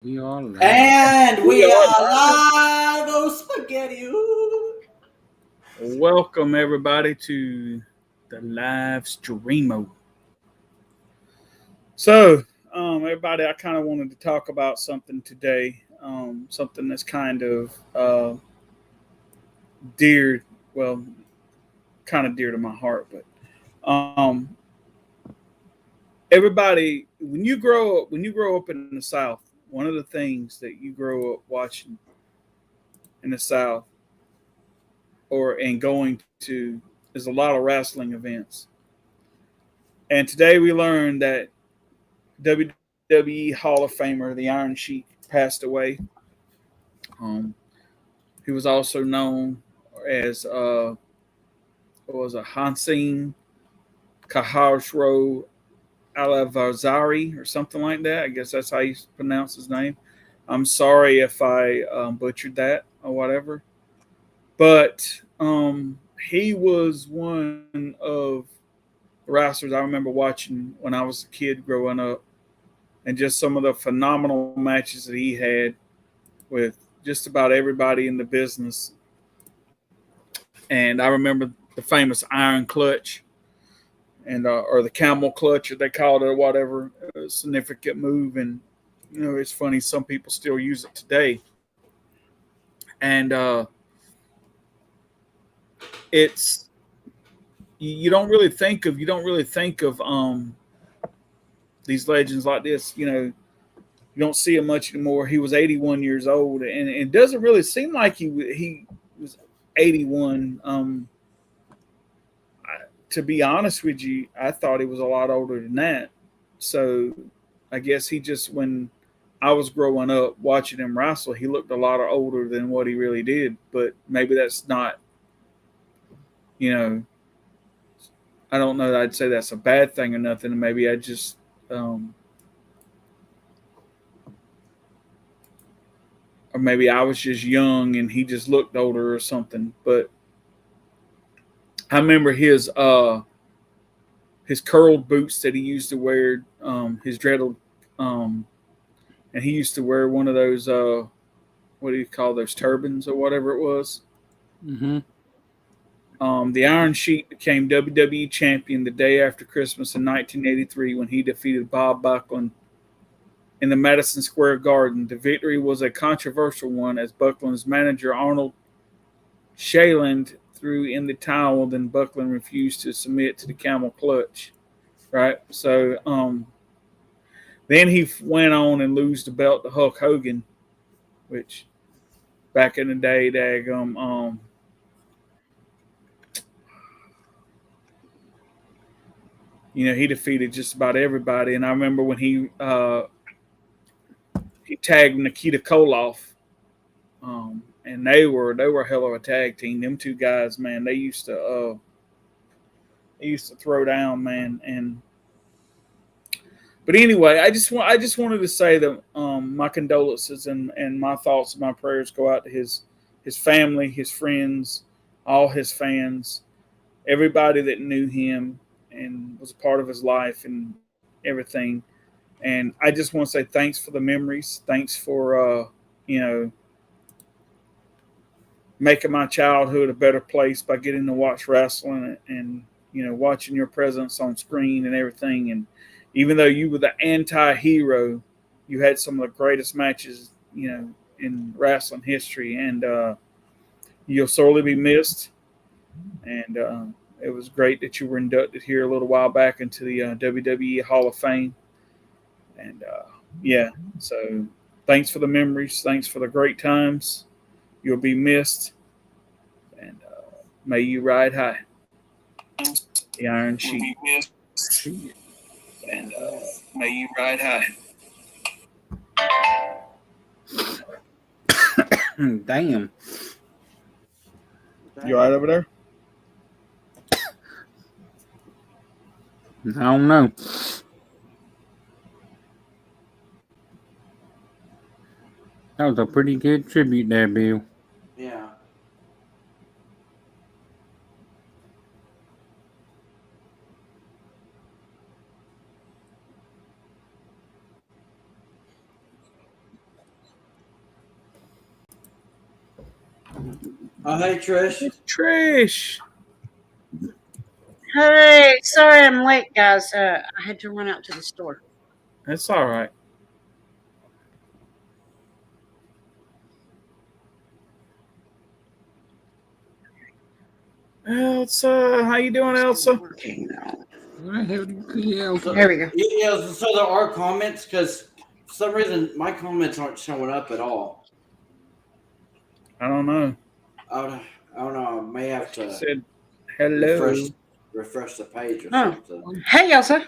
We are live. And we are live. Oh, spaghetti. Ooh. Welcome everybody to the live streamo. So, everybody, I kind of wanted to talk about something today. Something that's kind of dear, well, kind of dear to my heart. But everybody, when you grow up in the South, one of the things that you grow up watching in the South and going to is a lot of wrestling events. And today we learned that WWE Hall of Famer, the Iron Sheik, passed away. Um, he was also known as what was it, Hossein Khosrow Ali Vaziri or something like that. I guess that's how you pronounce his name. I'm sorry if I butchered that or whatever. But he was one of the wrestlers I remember watching when I was a kid growing up, and just some of the phenomenal matches that he had with just about everybody in the business. And I remember the famous Iron Clutch and or the Camel Clutch, or they called it, or whatever, a significant move. And it's funny, some people still use it today. And it's you don't really think of these legends like this. You don't see him much anymore. He was 81 years old, and it doesn't really seem like he was 81. To be honest with you, I thought he was a lot older than that. So I guess he just, when I was growing up watching him wrestle, he looked a lot older than what he really did. But maybe that's not, you know, I don't know that I'd say that's a bad thing or nothing. Maybe I just, or maybe I was just young and he just looked older or something. But I remember his curled boots that he used to wear, his dreadled, um, and he used to wear one of those what do you call those, turbans or whatever it was. Mm-hmm. The Iron Sheik became WWE champion the day after Christmas in 1983 when he defeated Bob Backlund in the Madison Square Garden. The victory was a controversial one as Buckland's manager Arnold Shayland threw in the towel, then Buckland refused to submit to the camel clutch. Right, so then he went on and lose the belt to Hulk Hogan, which back in the day, he defeated just about everybody. And I remember when he tagged Nikita Koloff, and they were a hell of a tag team. Them two guys, man, they used to throw down, man. And but anyway, I just wanted to say that my condolences and my thoughts and my prayers go out to his family, his friends, all his fans, everybody that knew him and was a part of his life and everything. And I just want to say thanks for the memories. Thanks for making my childhood a better place by getting to watch wrestling and watching your presence on screen and everything. And even though you were the anti-hero, you had some of the greatest matches in wrestling history. And you'll sorely be missed. And it was great that you were inducted here a little while back into the WWE Hall of Fame. And yeah, so thanks for the memories. Thanks for the great times. You'll be missed. And may you ride high. The Iron Sheik. And may you ride high. Damn. You all right over there? I don't know. That was a pretty good tribute there, Bill. Yeah. Oh, hey, Trish. It's Trish. Hey, sorry I'm late, guys. I had to run out to the store. That's all right. Elsa, how you doing, Elsa? Working now. Where the hell did you see Elsa? There we go. Yeah, so there are comments because for some reason my comments aren't showing up at all. I don't know. I don't know. I may have She to said hello. refresh the page or Oh. something. Hey, Elsa.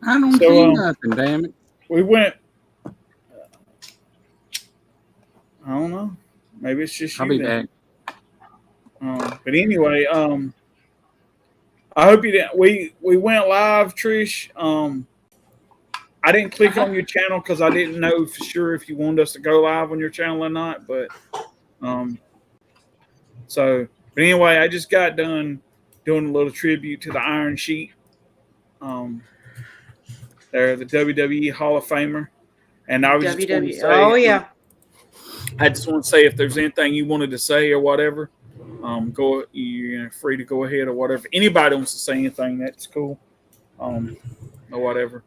I don't So, see nothing, damn it. We went. I don't know. Maybe it's just I'll you be then. back. But anyway, I hope you didn't. We went live, Trish. I didn't click on your channel because I didn't know for sure if you wanted us to go live on your channel or not. But but anyway, I just got done doing a little tribute to the Iron Sheik. They're the WWE Hall of Famer, and I was just going to WWE. say, Oh, yeah. I just want to say if there's anything you wanted to say or whatever, you're free to go ahead or whatever. If anybody wants to say anything, that's cool. Or whatever.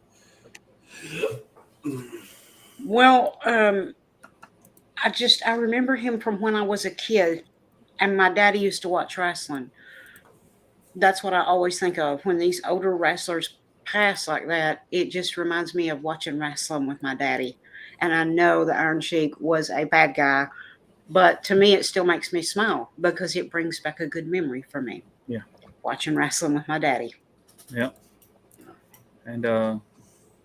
Well, I remember him from when I was a kid, and my daddy used to watch wrestling. That's what I always think of when these older wrestlers pass like that. It just reminds me of watching wrestling with my daddy. And I know the Iron Sheik was a bad guy, but to me, it still makes me smile because it brings back a good memory for me. Yeah. Watching wrestling with my daddy. Yeah. And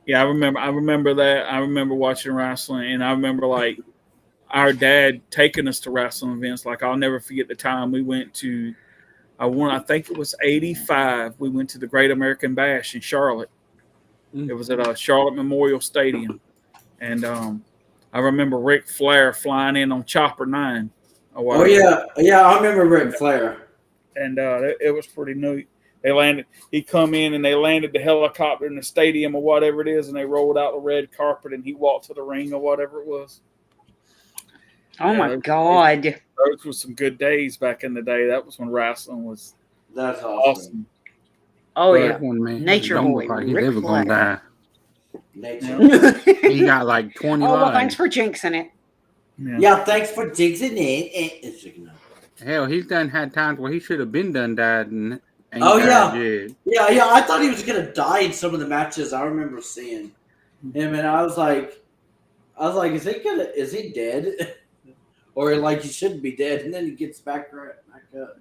yeah, I remember that. I remember watching wrestling, and I remember like our dad taking us to wrestling events. Like I'll never forget the time we went to. I think it was '85. We went to the Great American Bash in Charlotte. It was at Charlotte Memorial Stadium, and I remember Ric Flair flying in on Chopper 9. Oh yeah, I remember Ric Flair. And it was pretty neat. They landed. He come in and they landed the helicopter in the stadium or whatever it is, and they rolled out the red carpet and he walked to the ring or whatever it was. Oh my God! Those were some good days back in the day. That was when wrestling was That's awesome. Oh But- yeah, One man Nature don't boy, look like he's Ric ever gonna Flair. die. Nature. He got like 20 Oh well, lives. thanks for jinxing it. Yeah, thanks for jinxing it. Hell, he's done had times where he should have been done died and ain't Oh, died yeah. yet. Yeah. I thought he was gonna die in some of the matches I remember seeing him, and I was like, is he dead? Or like he shouldn't be dead, and then he gets back up.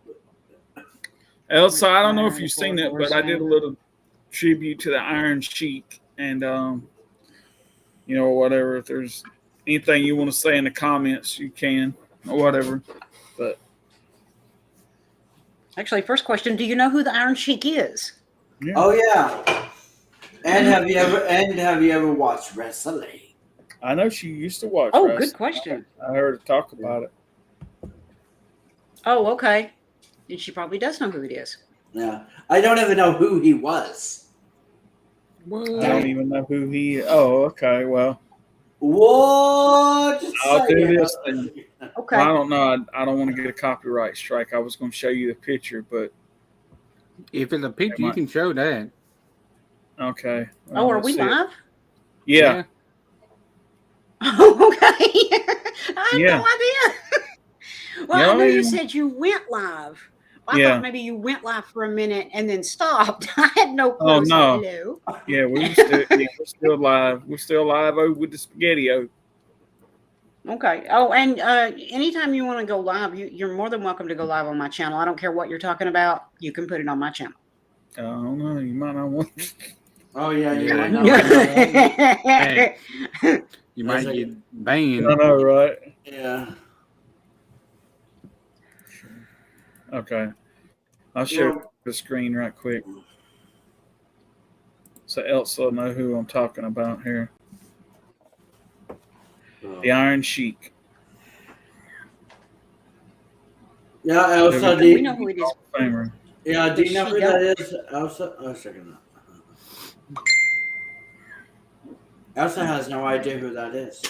Elsa, I don't know if you've seen it, but I did a little tribute to the Iron Sheik, and whatever. If there's anything you want to say in the comments, you can, or whatever. But Actually, first question: do you know who the Iron Sheik is? yeah. Oh yeah. And have you ever watched wrestling? I know she used to watch. Oh, wrestling. good question. I heard her talk about it. Oh, okay. And she probably does know who it is. Yeah. I don't even know who he was. I don't even know who he is. Oh, okay. Well, What? I'll do this then. Okay. Well, I don't know. I don't want to get a copyright strike. I was going to show you the picture, but If it's a picture, you can show that. okay. Oh, are let's we see it. live? Yeah. Oh, okay. I had Yeah. no idea. Well, I knew you said you went live. I Yeah. thought maybe you went live for a minute and then stopped. I had no clue. Oh, no. Hello. Yeah, we're still live. We're still live over with the spaghetti-o. Okay. Oh, and anytime you want to go live, you're more than welcome to go live on my channel. I don't care what you're talking about. You can put it on my channel. I don't know. You might not want to. Oh yeah, you Yeah. might not. Hey, you might That's get banned. I know, right? Yeah. Okay. I'll share the screen right quick. So Elsa will know who I'm talking about here. The Iron Sheik. Yeah, Elsa, We know who it is. Famer. yeah, do you know who that is? Elsa? Oh, second. Elsa has no idea who that is.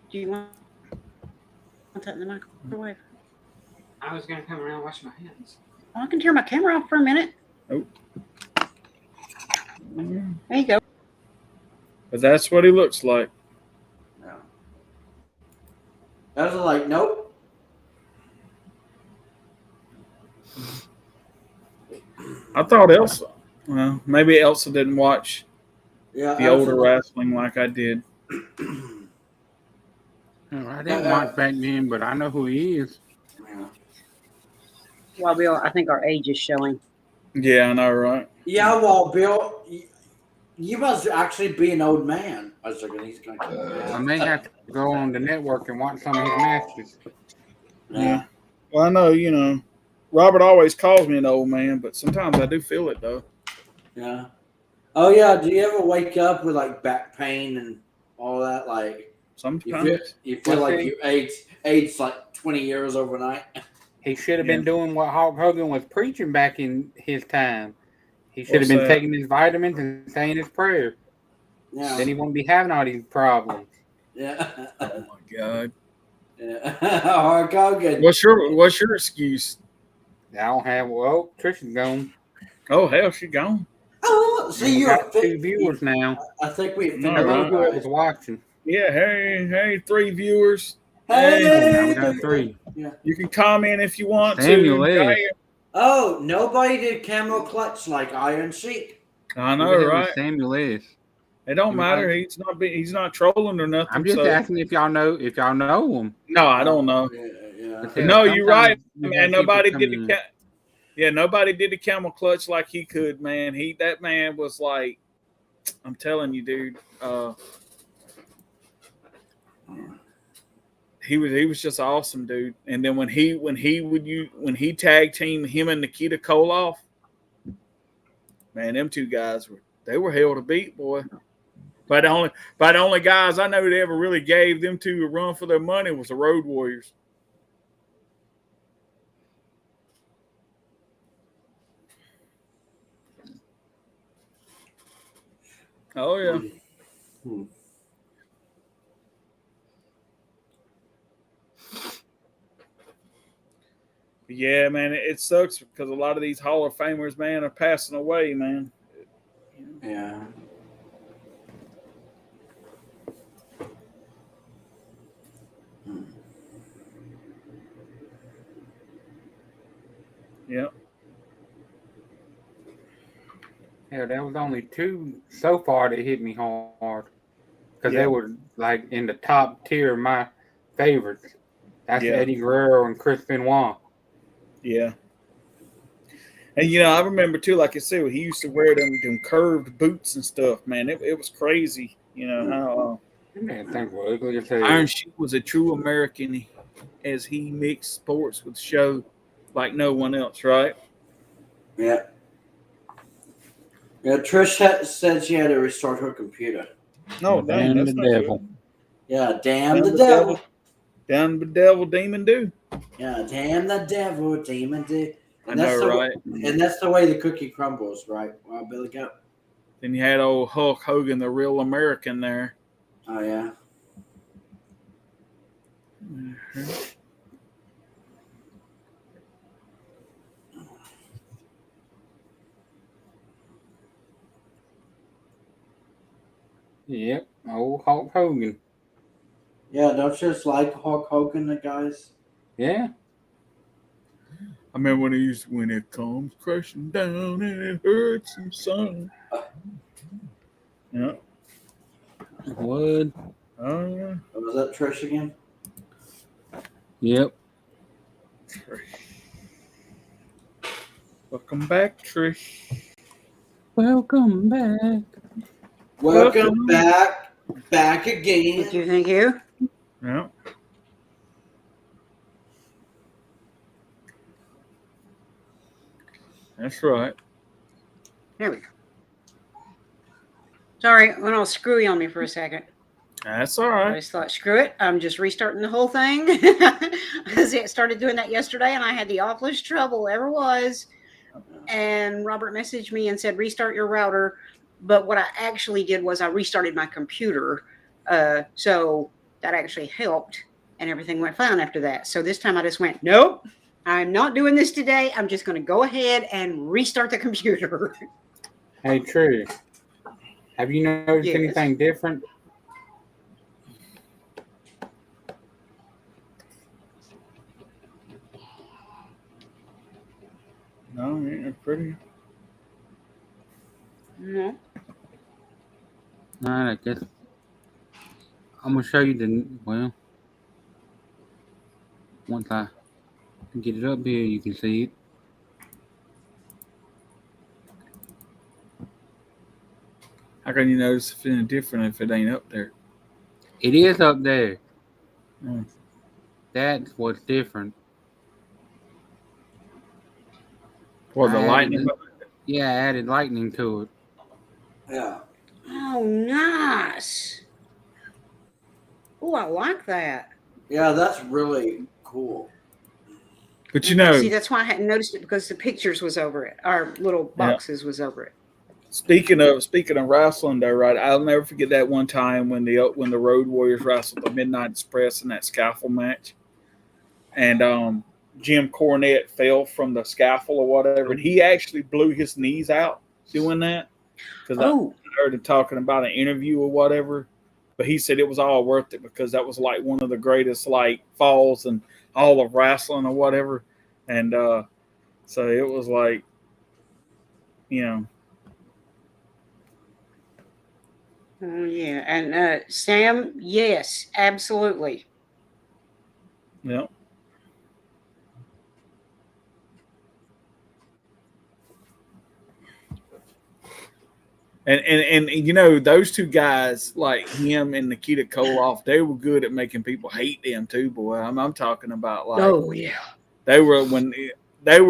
Do you want? Want that in the microwave? I was gonna come around and wash my hands. Well, I can turn my camera off for a minute. Oh. There you go. But that's what he looks like. Yeah. I was like, nope. I thought Elsa. Well, maybe Elsa didn't watch Yeah, the older wrestling like I did. I didn't watch back then, but I know who he is. Yeah. Well, Bill, I think our age is showing. Yeah, I know, right? Yeah, well, Bill, you must actually be an old man. I was thinking he's going to. I may have to go on the network and watch some of his matches. Yeah. Well, I know, Robert always calls me an old man, but sometimes I do feel it, though. Yeah. Oh, yeah. Do you ever wake up with like back pain and all that? Like, Sometimes. you feel like you aged like 20 years overnight? He should have been doing what Hulk Hogan was preaching back in his time. He should What's have been that? taking his vitamins and saying his prayer. Yeah. Then he won't be having all these problems. Yeah. Oh my God. Yeah. Hulk Hogan. What's your excuse? I don't have. Well, Trish is gone. Oh hell, she gone. Oh, see, We you're got 2 viewers now. I think we No, I know who right. was watching. Yeah, hey, 3 viewers. Now we got 3. You can comment if you want Samuel to. is. Oh, nobody did camel clutch like Iron Sheik. I know, right? Samuel is. It don't matter. He's not trolling or nothing. I'm just asking if y'all know him. No, I don't know. Yeah. No, you're right, Sometimes man. people Nobody come did in. nobody did the camel clutch like he could, man. That man was like, I'm telling you, dude. He was just awesome, dude. And then when he tag teamed him and Nikita Koloff, man, them 2 guys were hell to beat, boy. But the only guys I know that ever really gave them 2 a run for their money was the Road Warriors. Oh yeah. Yeah, man, it sucks because a lot of these Hall of Famers, man, are passing away, man. Yeah. Yeah. Yeah, there was only 2 so far that hit me hard because they were like in the top tier of my favorites. That's Eddie Guerrero and Chris Benoit. Yeah. And I remember too, like I said, he used to wear them curved boots and stuff, man. It was crazy, how Man, thank you. Ugly as hell. Iron Sheik was a true American as he mixed sports with show like no one else, right? Yeah. Yeah, Trish said she had to restart her computer. No, damn that's the not devil. good. Yeah, damn the devil. Damn the devil, demon do. Yeah, damn the devil, demon do. I know, right? And that's the way the cookie crumbles, right? Well, Billy go. Then you had old Hulk Hogan, the real American there. Oh, yeah. Yep, old Hulk Hogan. Yeah, don't you just like Hulk Hogan, the guys? Yeah. I remember when it comes crashing down and it hurts some son. Yeah. Would. Oh yeah. Was that Trish again? Yep. Trish. Welcome back, Trish. Welcome back. Welcome back. Back again. Thank you. Thank you. Yeah. That's right. There we go. Sorry, went all screwy on me for a second. That's all I right. just thought, screw it. I'm just restarting the whole thing. Because it started doing that yesterday, and I had the awfulest trouble ever was. And Robert messaged me and said, restart your router. But what I actually did was I restarted my computer. So that actually helped. and everything went fine after that. So this time I just went, nope, I'm not doing this today. I'm just going to go ahead and restart the computer. Hey, True. Have you noticed Yes. anything different? No, it's pretty. No. All right, I guess I'm gonna show you once I get it up here, you can see it. How can you notice if it's different if it ain't up there? It is up there. Mm. That's what's different. Well, the I lightning. I added lightning to it. Yeah. Oh, nice. Oh, I like that. Yeah, that's really cool. But you know, See, that's why I hadn't noticed it, because the pictures was over it. Our little boxes was over it. speaking of wrestling, though, right? I'll never forget that one time when the Road Warriors wrestled the Midnight Express in that scaffold match, and Jim Cornette fell from the scaffold or whatever, and he actually blew his knees out doing that. Because I heard him talking about an interview or whatever, but he said it was all worth it because that was like one of the greatest like falls in all of wrestling or whatever, and so it was like, you know. Oh, yeah. And Sam, yes, absolutely. Yeah. And you know, those two guys, like him and Nikita Koloff, they were good at making people hate them too, boy. I'm talking about like, oh yeah, they were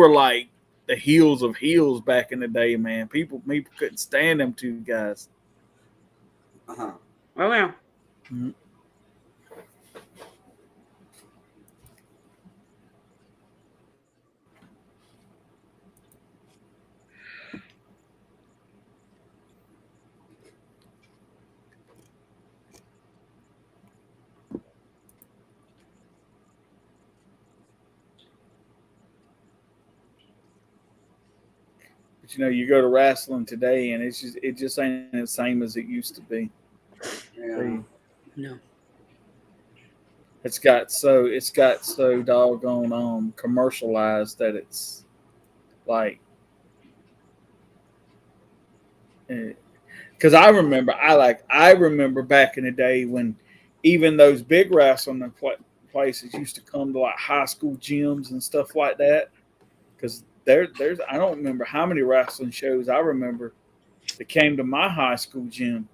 like the heels of heels back in the day, man. People couldn't stand them two guys. Uh-huh. Oh yeah. Mm-hmm. But you know, you go to wrestling today, and it just ain't the same as it used to be. Yeah. No. It's got so doggone commercialized that it's like, because I remember back in the day when even those big wrestling places used to come to like high school gyms and stuff like that. Because there's I don't remember how many wrestling shows I remember that came to my high school gym.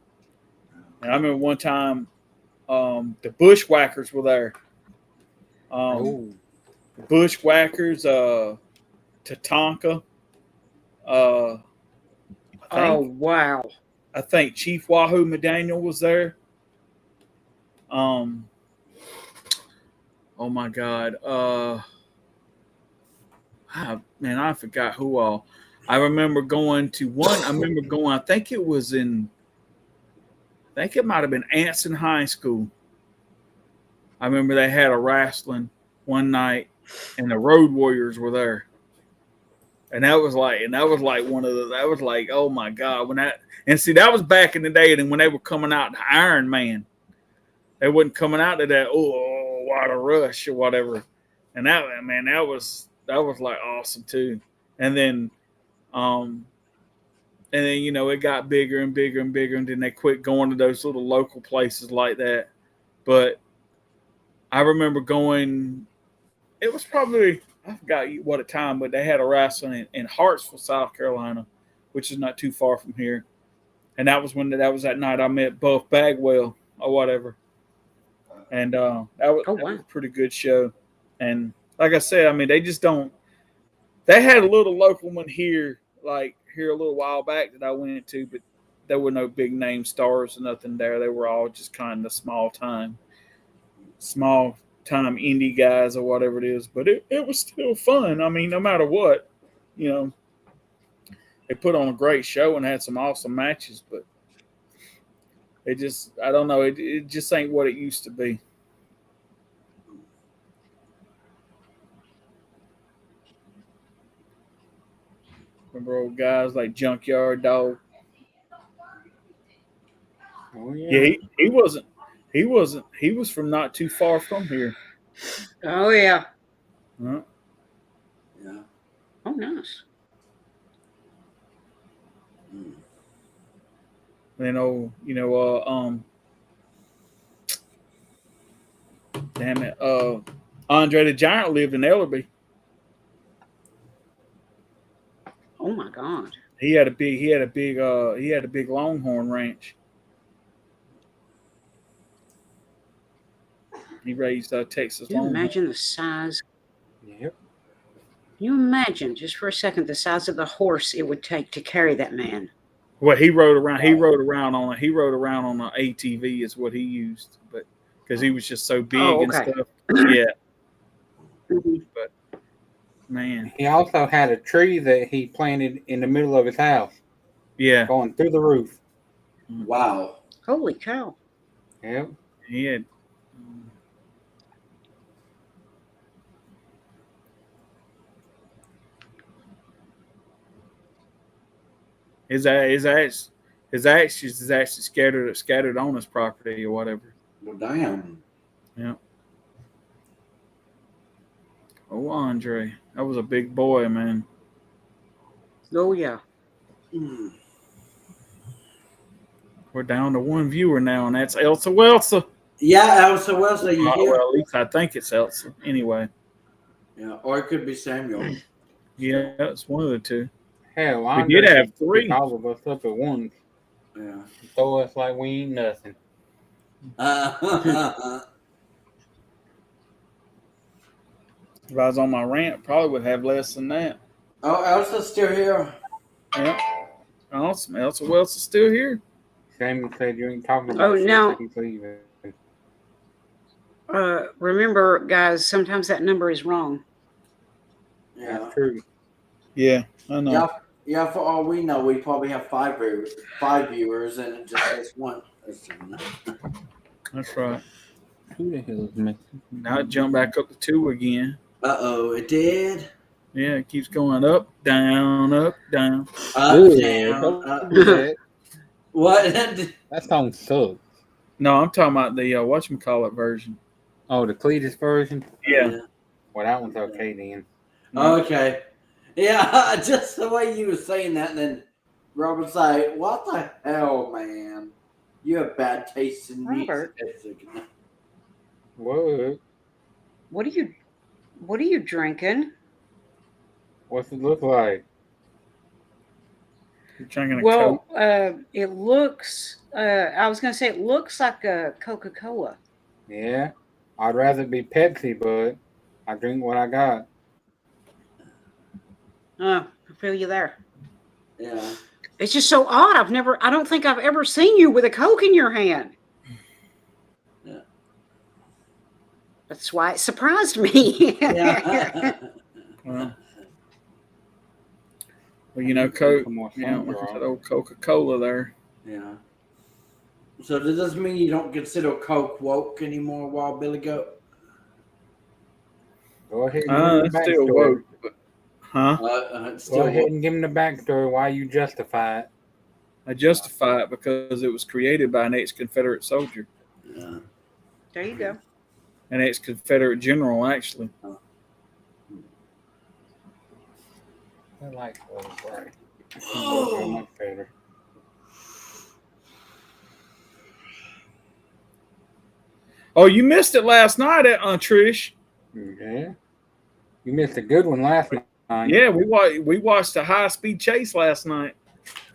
And I remember one time the Bushwhackers were there. The Bushwhackers, Tatanka. Oh wow. I think Chief Wahoo McDaniel was there. Oh my God. I forgot who all. I remember going to one. I think it might have been Anson High School. I remember they had a wrestling one night, and the Road Warriors were there. And that was like one of the, that was like, oh my God, that was back in the day, and when they were coming out to Iron Man, they wasn't coming out to that, oh, what a rush or whatever. And that was like awesome too. And then you know, it got bigger and bigger and bigger, and then they quit going to those little local places like that. But I remember going, it was probably, I forgot what time, but they had a wrestling in Hartsville, South Carolina, which is not too far from here. And that was that night I met Buff Bagwell or whatever. And that was a pretty good show. And like I said, I mean, they just don't, they had a little local one here, like here a little while back that I went to, but there were no big name stars or nothing there. They were all just kind of small time indie guys or whatever it is. But it was still fun. I mean, no matter what, you know, they put on a great show and had some awesome matches, but it just, I don't know, it just ain't what it used to be. Remember old guys like Junkyard Dog? Oh Yeah, yeah. he wasn't. He wasn't. He was from not too far from here. Oh yeah. Huh? Yeah. Oh nice. Mm. Then damn it, Andre the Giant lived in Ellerby. Oh my God. He had a big Longhorn ranch. He raised Texas Can you Longhorn. imagine the size? Yep. Can you imagine just for a second the size of the horse it would take to carry that man? Well, he rode around on an ATV is what he used, but because he was just so big and okay. stuff. Yeah, Mhm. but man, He also had a tree that he planted in the middle of his house, yeah, going through the roof. Wow. Holy cow. Yep. he had. His ashes is actually scattered on his property or whatever. Well, damn. Yeah. Oh, Andre, that was a big boy, man. Oh yeah. Mm. We're down to one viewer now, and that's Elsa Welsa. Yeah, Elsa Wesley, you hear? Well, at least I think it's Elsa. Anyway, Yeah, or it could be Samuel. yeah, it's one of the two. Hell, We Andre did have could three. pick all of us up at once. Yeah. Throw us like we ain't nothing. If I was on my rant, probably would have less than that. Oh, Elsa's still here. Yeah. Awesome. Elsa Wells is still here. Samuel said you ain't talking about shit, now- so he's leaving. Remember, guys, sometimes that number is wrong. Yeah. That's true. Yeah, I know. Yeah, for all we know, we probably have five viewers, and it just says one. That's right. Who the hell is missing? Now it jumped back up to 2 again. Uh-oh, it did? Yeah, it keeps going up, down, up, down. Up, Yeah, down, don't up. do that. What? That song sucks. No, I'm talking about the whatchamacallit version. Oh, the Cletus version? Yeah. Well, that one's okay then. Okay. Yeah, just the way you were saying that, and then Robert's like, what the hell, man? You have bad taste in Robert. music. What? What are you drinking? What's it look like? You're drinking a Well, Coke. it looks. I was going to say it looks like a Coca-Cola. Yeah. I'd rather be Pepsi, but I drink what I got. I feel you there. Yeah. It's just so odd. I don't think I've ever seen you with a Coke in your hand. Yeah. That's why it surprised me. Yeah. Well, you know, Coke. Some more Yeah, sun look at draw. that old Coca-Cola there. Yeah. So does this mean you don't consider Coke woke anymore, Wild Billy Goat? Go ahead and give That's him still the woke. backstory. But, huh? It's Go still ahead woke. and give him the backstory why you justify it. I justify it because it was created by an ex-Confederate soldier, Yeah. There you go. an ex-Confederate general, actually. I like those, right? So much better. Oh, you missed it last night, Trish. Yeah. You missed a good one last night. Yeah, we watched a high-speed chase last night.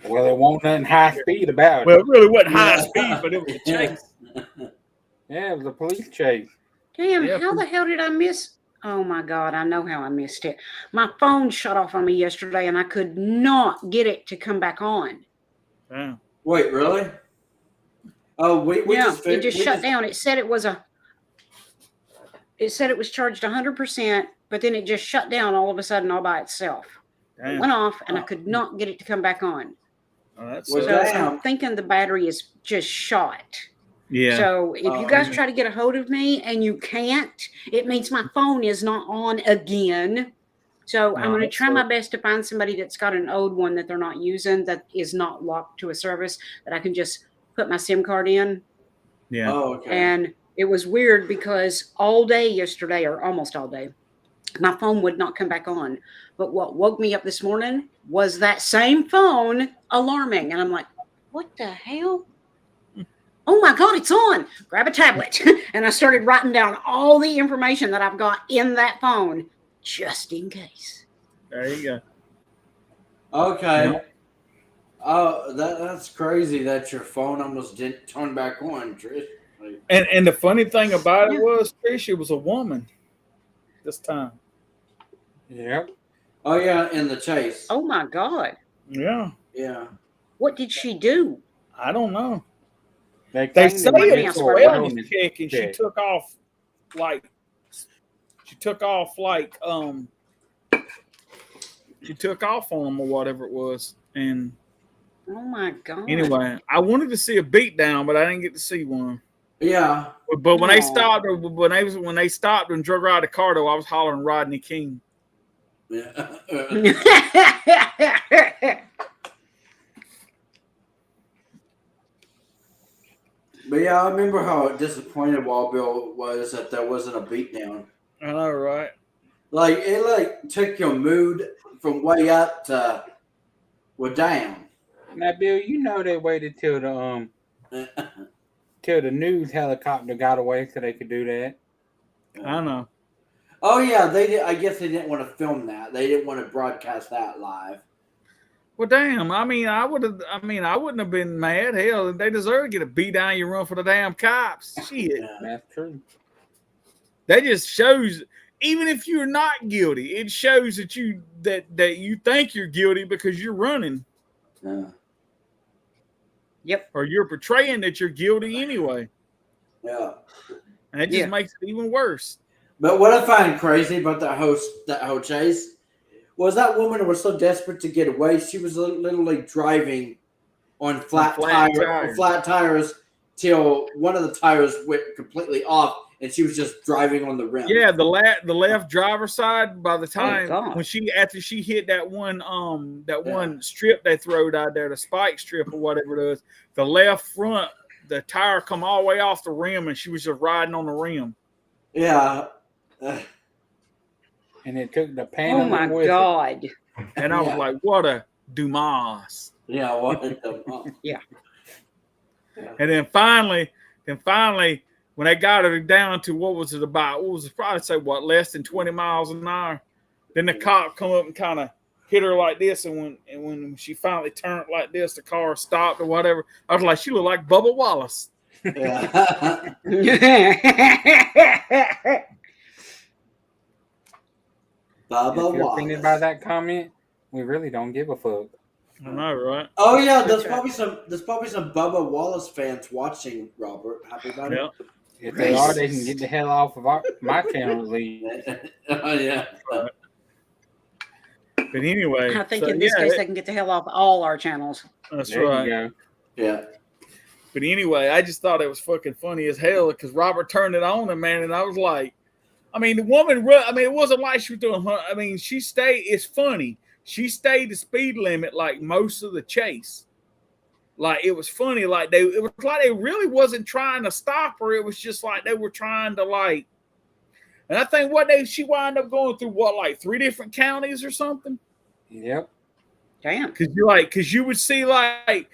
Well, there won't nothing high speed about it. Well, it really wasn't high Yeah. speed, but it was a chase. Yeah, it was a police chase. Damn, Yeah. how the hell did I miss? Oh my God, I know how I missed it. My phone shut off on me yesterday and I could not get it to come back on. Wow. Wait, really? Oh, we It just shut down. It said it was charged 100%, but then it just shut down all of a sudden all by itself. It Damn. went off and I could not get it to come back on. Oh, that's Well, So damn. I'm thinking the battery is just shot. yeah. So if you Oh, guys yeah. try to get a hold of me and you can't, it means my phone is not on again. So I'm No, going to that's try it. my best to find somebody that's got an old one that they're not using that is not locked to a service that I can just put my SIM card in. Yeah. Oh, okay. And it was weird because all day yesterday, or almost all day, my phone would not come back on. But what woke me up this morning was that same phone alarming. And I'm like, what the hell? Oh my God, it's on. Grab a tablet. And I started writing down all the information that I've got in that phone just in case. There you go. Okay. Yeah. Oh, that's crazy that your phone almost didn't turn back on, Trish. Like, And the funny thing about it was, Trish, it was a woman this time. Yep. oh yeah, in the chase. Oh my God. Yeah. Yeah. What did she do? I don't know. They They claimed say they it did was a for wellness wellness check, and she check. took off like on them or whatever it was. And Oh my God. anyway, I wanted to see a beatdown, but I didn't get to see one. Yeah. But when they Aw. stopped, when they stopped and drug her out of the car, though, I was hollering Rodney King. Yeah. But yeah, I remember how disappointed Wild Bill was that there wasn't a beatdown. I know, right? Like it took your mood from way up to down. Now, Bill, you know they waited till the news helicopter got away so they could do that. I know. Oh yeah, they did. I guess they didn't want to film that. They didn't want to broadcast that live. Well, damn. I wouldn't have been mad. Hell, they deserve to get a beat down. You run for the damn cops. Shit. Yeah. That's true. That just shows. Even if you're not guilty, it shows that you think you're guilty because you're running. Yeah. Yep. Or you're portraying that you're guilty anyway. Yeah. And it just makes it even worse. But what I find crazy about that whole chase was that woman was so desperate to get away. She was literally driving on flat tires till one of the tires went completely off, and she was just driving on the rim. Yeah, the left driver's side. By the time after she hit that one one strip they throwed out there, the spike strip or whatever it is, the left front, the tire come all the way off the rim, and she was just riding on the rim. Yeah. And it took the pain. Oh my God. And I was like, what a Dumas. Yeah, what the Yeah. And then finally, when they got her down to probably say less than 20 miles an hour, then the cop come up and kind of hit her like this, and when she finally turned like this, the car stopped or whatever. I was like, she looked like Bubba Wallace. Yeah. If you're offended by that comment, we really don't give a fuck. I know, right? Oh yeah, there's probably some Bubba Wallace fans watching, Robert. Happy about it. If they are, they can get the hell off of my channel, at least. Oh yeah. Right. But anyway, I think in this case they can get the hell off all our channels. That's there right. You go. Yeah. But anyway, I just thought it was fucking funny as hell because Robert turned it on him, man, and I was like, the woman, it wasn't like she was doing, she stayed, it's funny. She stayed the speed limit like most of the chase. Like, it was funny. It was like they really wasn't trying to stop her. It was just like they were trying to and I think she wound up going through 3 different counties or something? Yep. Damn. Because you would see they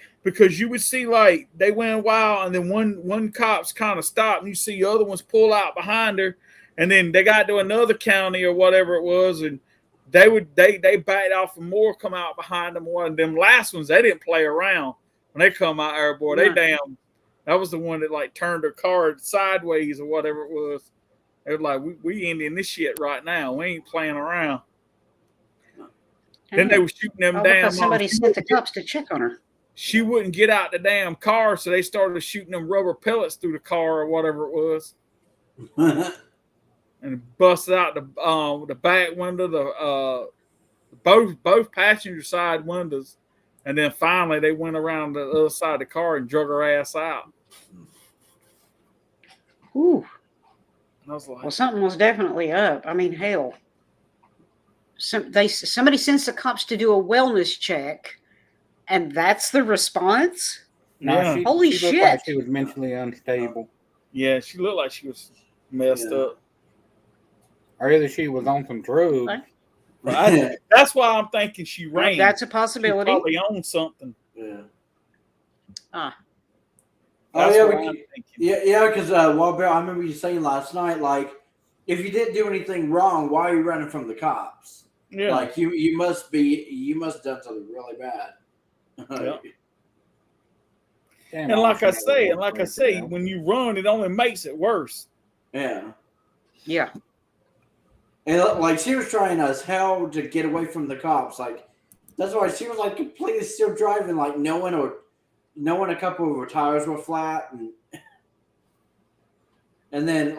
went a while and then one cop's kind of stopped and you see the other ones pull out behind her. And then they got to another county or whatever it was, and they backed off and more come out behind them. One of them last ones, they didn't play around when they come out there, boy. That was the one that turned their car sideways or whatever it was. They were like, we ending this shit right now. We ain't playing around. Then they were shooting them damn. Somebody sent the cops to check on her. She wouldn't get out the damn car, so they started shooting them rubber pellets through the car or whatever it was. And busted out the back window, both passenger side windows, and then finally they went around the other side of the car and drug her ass out. Ooh. I was like, well, something was definitely up. Hell. somebody sends the cops to do a wellness check, and that's the response. No, Yeah. Holy she looked like shit. she was mentally unstable. Yeah, she looked like she was messed up. Or either she was on some drugs. But that's why I'm thinking she ran. That's a She's possibility. probably on something. Yeah. Ah. That's yeah, what I'm thinking. yeah, because Wild Bill, I remember you saying last night, like, if you didn't do anything wrong, why are you running from the cops? Yeah. Like you must have done something really bad. Yeah. Damn, And like I wish say, when you run, it only makes it worse. Yeah. Yeah. And like she was trying as hell to get away from the cops. Like that's why she was like completely still driving, like knowing a couple of her tires were flat, and then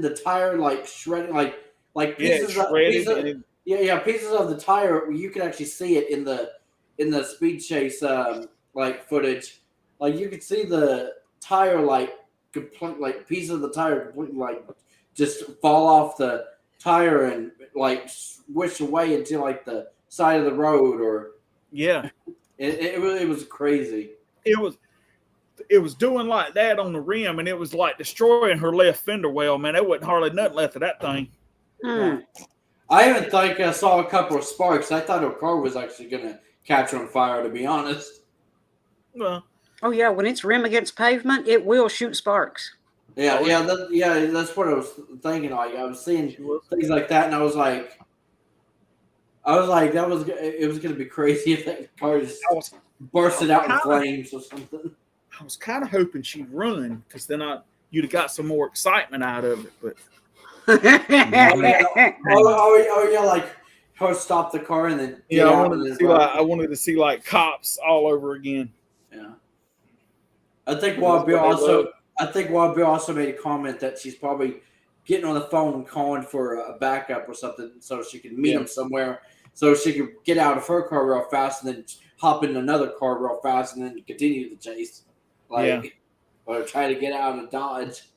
the tire like shredding, like pieces pieces of the tire. You could actually see it in the speed chase like footage. Like you could see the tire like complete, like pieces of the tire completely like just fall off the tire and like swish away into like the side of the road, or it really was crazy. It was doing like that on the rim, and it was like destroying her left fender well. Man, there wasn't hardly nothing left of that thing. Yeah. I even think I saw a couple of sparks. I thought her car was actually gonna catch on fire, to be honest. Well, oh yeah, when it's rim against pavement, it will shoot sparks. Yeah, that's what I was thinking. Like I was seeing things like that, and I was like, it was gonna be crazy if that car just bursted out in flames or something. I was kind of hoping she'd run, because then you'd have got some more excitement out of it. But like her stop the car and then I wanted to see like cops all over again. Yeah, I think Wild Bill also made a comment that she's probably getting on the phone and calling for a backup or something, so she can meet him somewhere, so she could get out of her car real fast and then hop in another car real fast and then continue the chase, or try to get out of Dodge.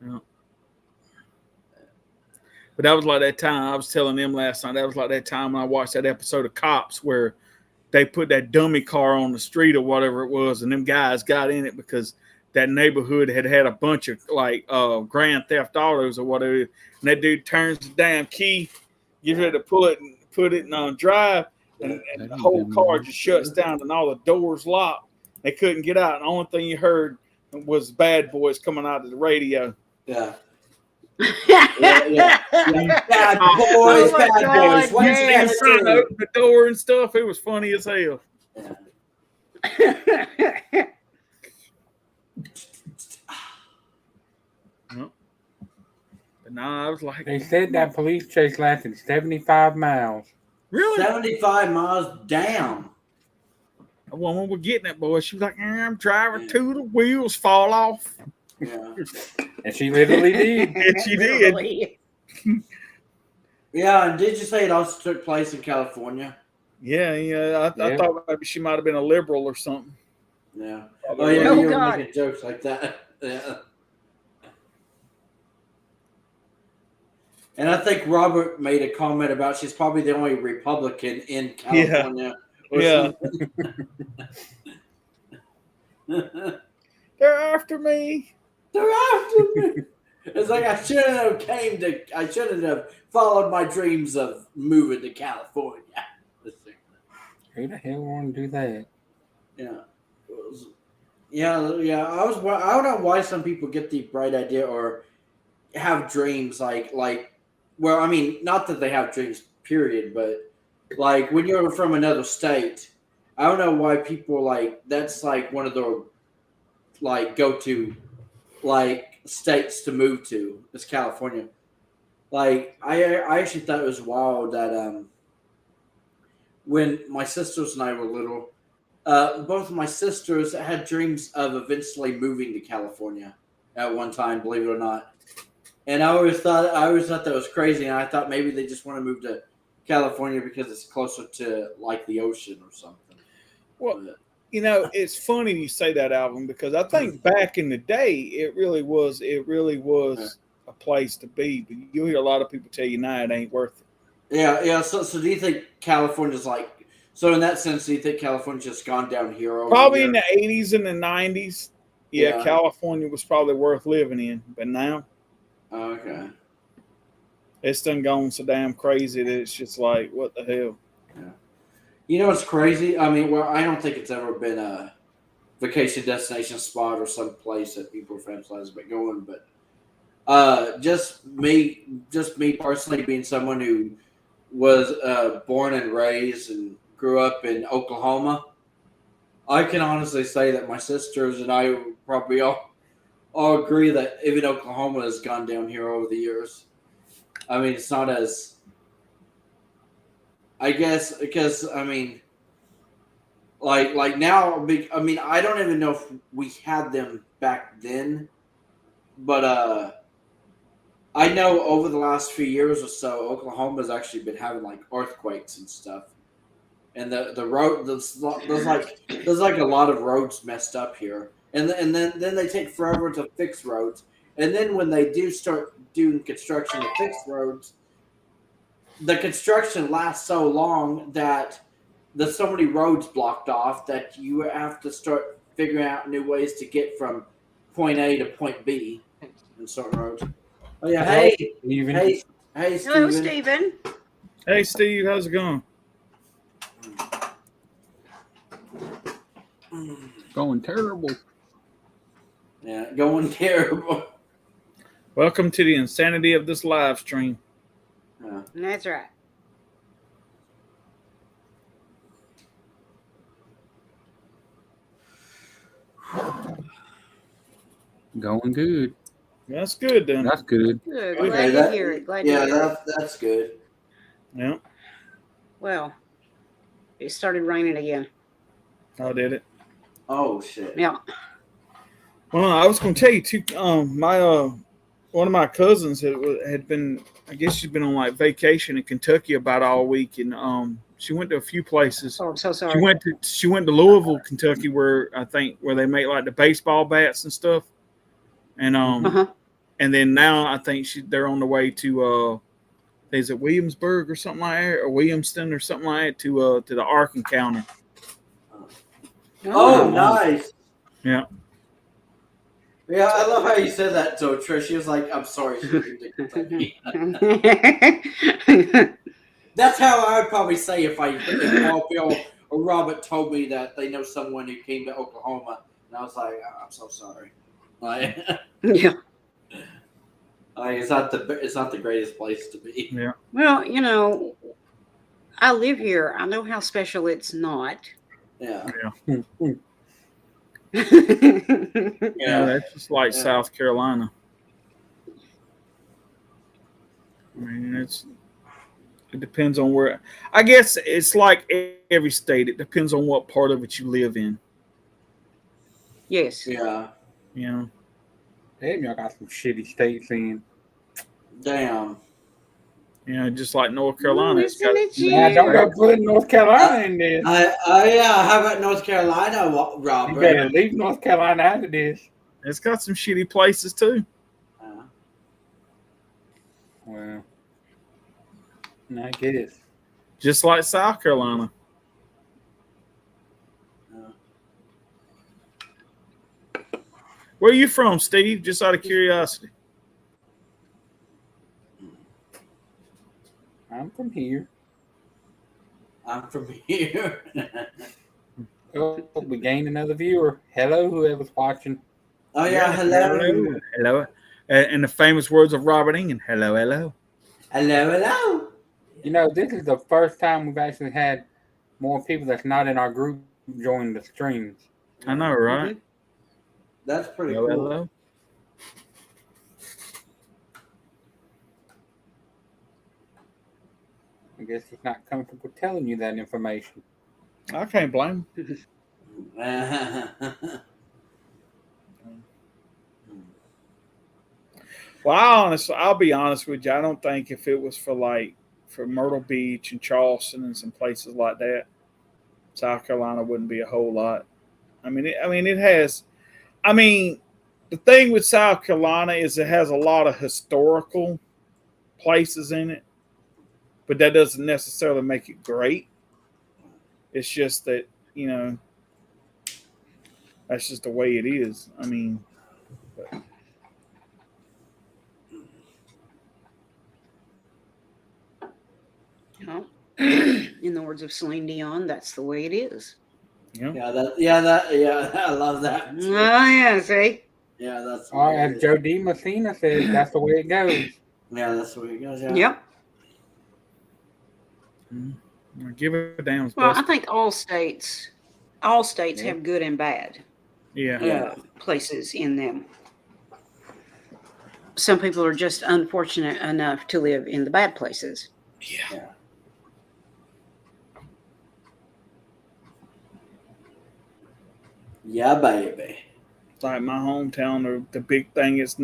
Yeah. But that was like that time I was telling them last night. That was like that time when I watched that episode of Cops where they put that dummy car on the street or whatever it was, and them guys got in it because that neighborhood had a bunch of like Grand Theft Autos or whatever. And that dude turns the damn key, gets ready to put it on drive, and the whole car just shuts down and all the doors locked. They couldn't get out. And the only thing you heard was Bad Boys coming out of the radio. Yeah. Bad boys, bad boys. What you you trying to open the door and stuff? It was funny as hell. But nah, I was like, they said that police chase lasted 75 miles. Really? 75 miles down. A woman was getting it, boy. She was like, I'm driving to the wheels fall off. Yeah. And she literally did. And she did. Yeah, and did you say it also took place in California? Yeah. I thought maybe she might have been a liberal or something. Yeah. Oh, yeah, Oh, you were God. making jokes like that. Yeah. And I think Robert made a comment about she's probably the only Republican in California. Yeah. They're after me. They're after me. It's like I shouldn't have followed my dreams of moving to California. Who the hell want to do that? Yeah. Yeah. I don't know why some people get the bright idea or have dreams like well, I mean, not that they have dreams, period, but like when you're from another state, I don't know why people like that's like one of their like go to like states to move to is California. Like I actually thought it was wild that when my sisters and I were little, both of my sisters had dreams of eventually moving to California at one time, believe it or not. And I always thought that was crazy, and I thought maybe they just want to move to California because it's closer to like the ocean or something. Well, you know, it's funny you say that, Alvin, because I think back in the day it really was a place to be. But you hear a lot of people tell you now it ain't worth it. Yeah. So do you think California's like? So in that sense, do you think California's just gone down here over Probably the in years? the 80s and the 90s. Yeah, Yeah. California was probably worth living in, but now Okay. it's done gone so damn crazy that it's just like, what the hell? Yeah. You know what's crazy? I mean, well, I don't think it's ever been a vacation destination spot or some place that people fantasize about going, but just me personally being someone who was born and raised and grew up in Oklahoma, I can honestly say that my sisters and I probably all agree that even Oklahoma has gone down here over the years. I mean, it's not as, I guess, because I mean, like now, I mean, I don't even know if we had them back then, but I know over the last few years or so, Oklahoma's actually been having like earthquakes and stuff, and the road there's like a lot of roads messed up here, and then they take forever to fix roads, and then when they do start doing construction to fix roads, the construction lasts so long that there's so many roads blocked off that you have to start figuring out new ways to get from point A to point B in certain roads. Oh yeah, hey, Even hey, Hello, Steven. Stephen. Hey, Steve, how's it going? going terrible. Yeah, going terrible. Welcome to the insanity of this live stream. Yeah. That's right. Going good. That's good then. That's good. Good. Okay, Glad to hear it. Glad to Yeah, hear it. that's good. Yeah. Well, it started raining again. I did it. Oh shit. Yeah. Well, I was going to tell you too. My one of my cousins had been. I guess she's been on like vacation in Kentucky about all week, and she went to a few places. Oh, I'm so She sorry. went to Louisville, Kentucky, where they make like the baseball bats and stuff, and Uh-huh. and then now I think they're on the way to is it Williamsburg or something like that, or Williamston or something like that, to the Ark Encounter. Oh, nice. Yeah. Yeah, I love how you said that to Trish. She was like, "I'm sorry, she came to Kentucky." That's how I would probably say if Paul, Bill, or Robert told me that they know someone who came to Oklahoma, and I was like, "I'm so sorry." Like, Yeah. like it's not the greatest place to be. Yeah. Well, you know, I live here. I know how special it's not. Yeah. Yeah, that's just like Yeah. South Carolina. I mean, it depends on where. I guess it's like every state. It depends on what part of it you live in. Yes. Yeah. You know. Damn, y'all got some shitty states in. Damn. You know, just like North Carolina. It's got, Nah, don't go put North Carolina in this. Yeah. How about North Carolina, You Robert? better leave North Carolina out of this. it's got some shitty places too. Well, I guess. Just like South Carolina. Where are you from, Steve? Just out of curiosity. I'm from here. I'm from here. Oh, we gained another viewer. Hello, whoever's watching. Oh yeah, hello. Hello. And the famous words of Robert Engen. Hello, hello. Hello. You know, this is the first time we've actually had more people that's not in our group join the streams. I know, right? That's pretty Hello, cool. hello. I guess it's not comfortable telling you that information. I can't blame him. Well, I'll be honest with you. I don't think if it was for Myrtle Beach and Charleston and some places like that, South Carolina wouldn't be a whole lot. I mean, it has. I mean, the thing with South Carolina is it has a lot of historical places in it. but that doesn't necessarily make it great. It's just that, you know, that's just the way it is. I mean, but. Well, in the words of Celine Dion, that's the way it is. Yeah. I love that. Oh, yeah, see? Yeah, that's the Or way it as is. Joe D. Messina says, that's the way it goes. Yeah, that's the way it goes. Yeah. Yep. Give it down. Well, I think all states have good and bad Yeah. places in them. Some people are just unfortunate enough to live in the bad places. Yeah. Yeah, baby. Like my hometown, the big thing it's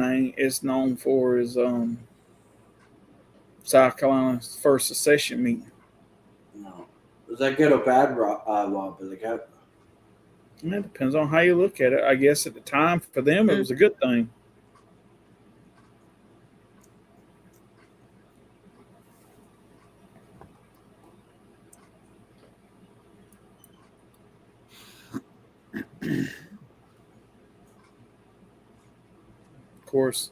known for is South Carolina's first secession meeting. No. Was that good or bad, Rob? It depends on how you look at it. I guess at the time for them it was a good thing. Of course,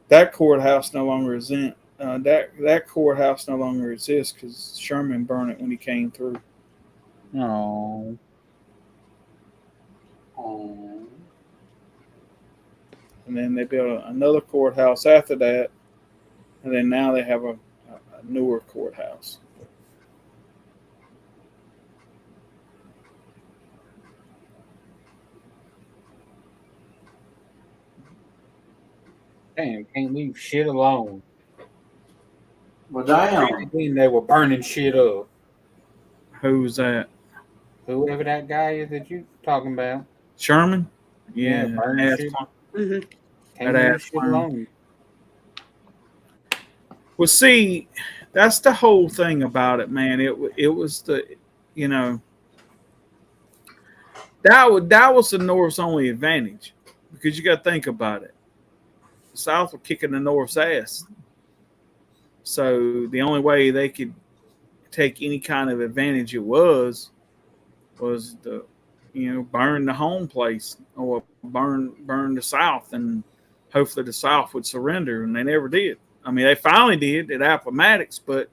that courthouse no longer exists. That courthouse no longer exists because Sherman burned it when he came through. Oh. And then they built another courthouse after that, and then now they have a newer courthouse. Damn, can't leave shit alone. Well, damn. They were burning shit up. Who's that? Whoever that guy is that you talking about. Sherman? Yeah, burning shit. Can't leave shit alone. Well, see, that's the whole thing about it, man. It was the, you know, that was the North's only advantage, because you got to think about it. The South were kicking the North's ass, so the only way they could take any kind of advantage was the, you know, burn the home place or burn the South, and hopefully the South would surrender, and they never did. I mean, they finally did at Appomattox, but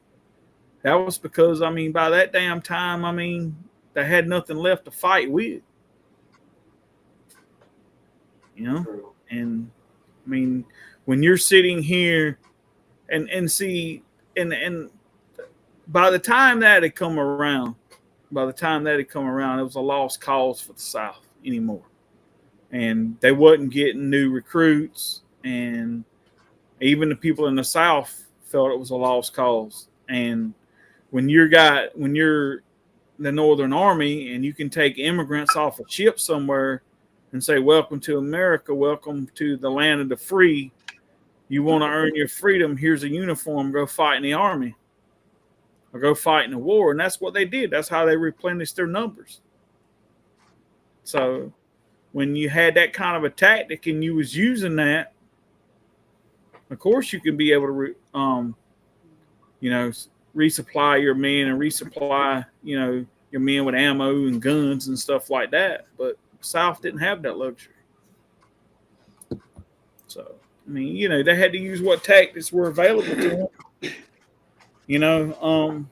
that was because, I mean, by that damn time, I mean, they had nothing left to fight with. You know? True. And, I mean, when you're sitting here and see, and by the time that had come around, it was a lost cause for the South anymore. And they wasn't getting new recruits, and even the people in the South felt it was a lost cause. And when you're the Northern Army and you can take immigrants off a ship somewhere and say, welcome to America, welcome to the land of the free, you want to earn your freedom, here's a uniform, go fight in the army or go fight in the war. And that's what they did. That's how they replenished their numbers. So when you had that kind of a tactic and you was using that, of course, you can be able to, you know, resupply your men and resupply, you know, your men with ammo and guns and stuff like that. But South didn't have that luxury. So, I mean, you know, they had to use what tactics were available to them. You know,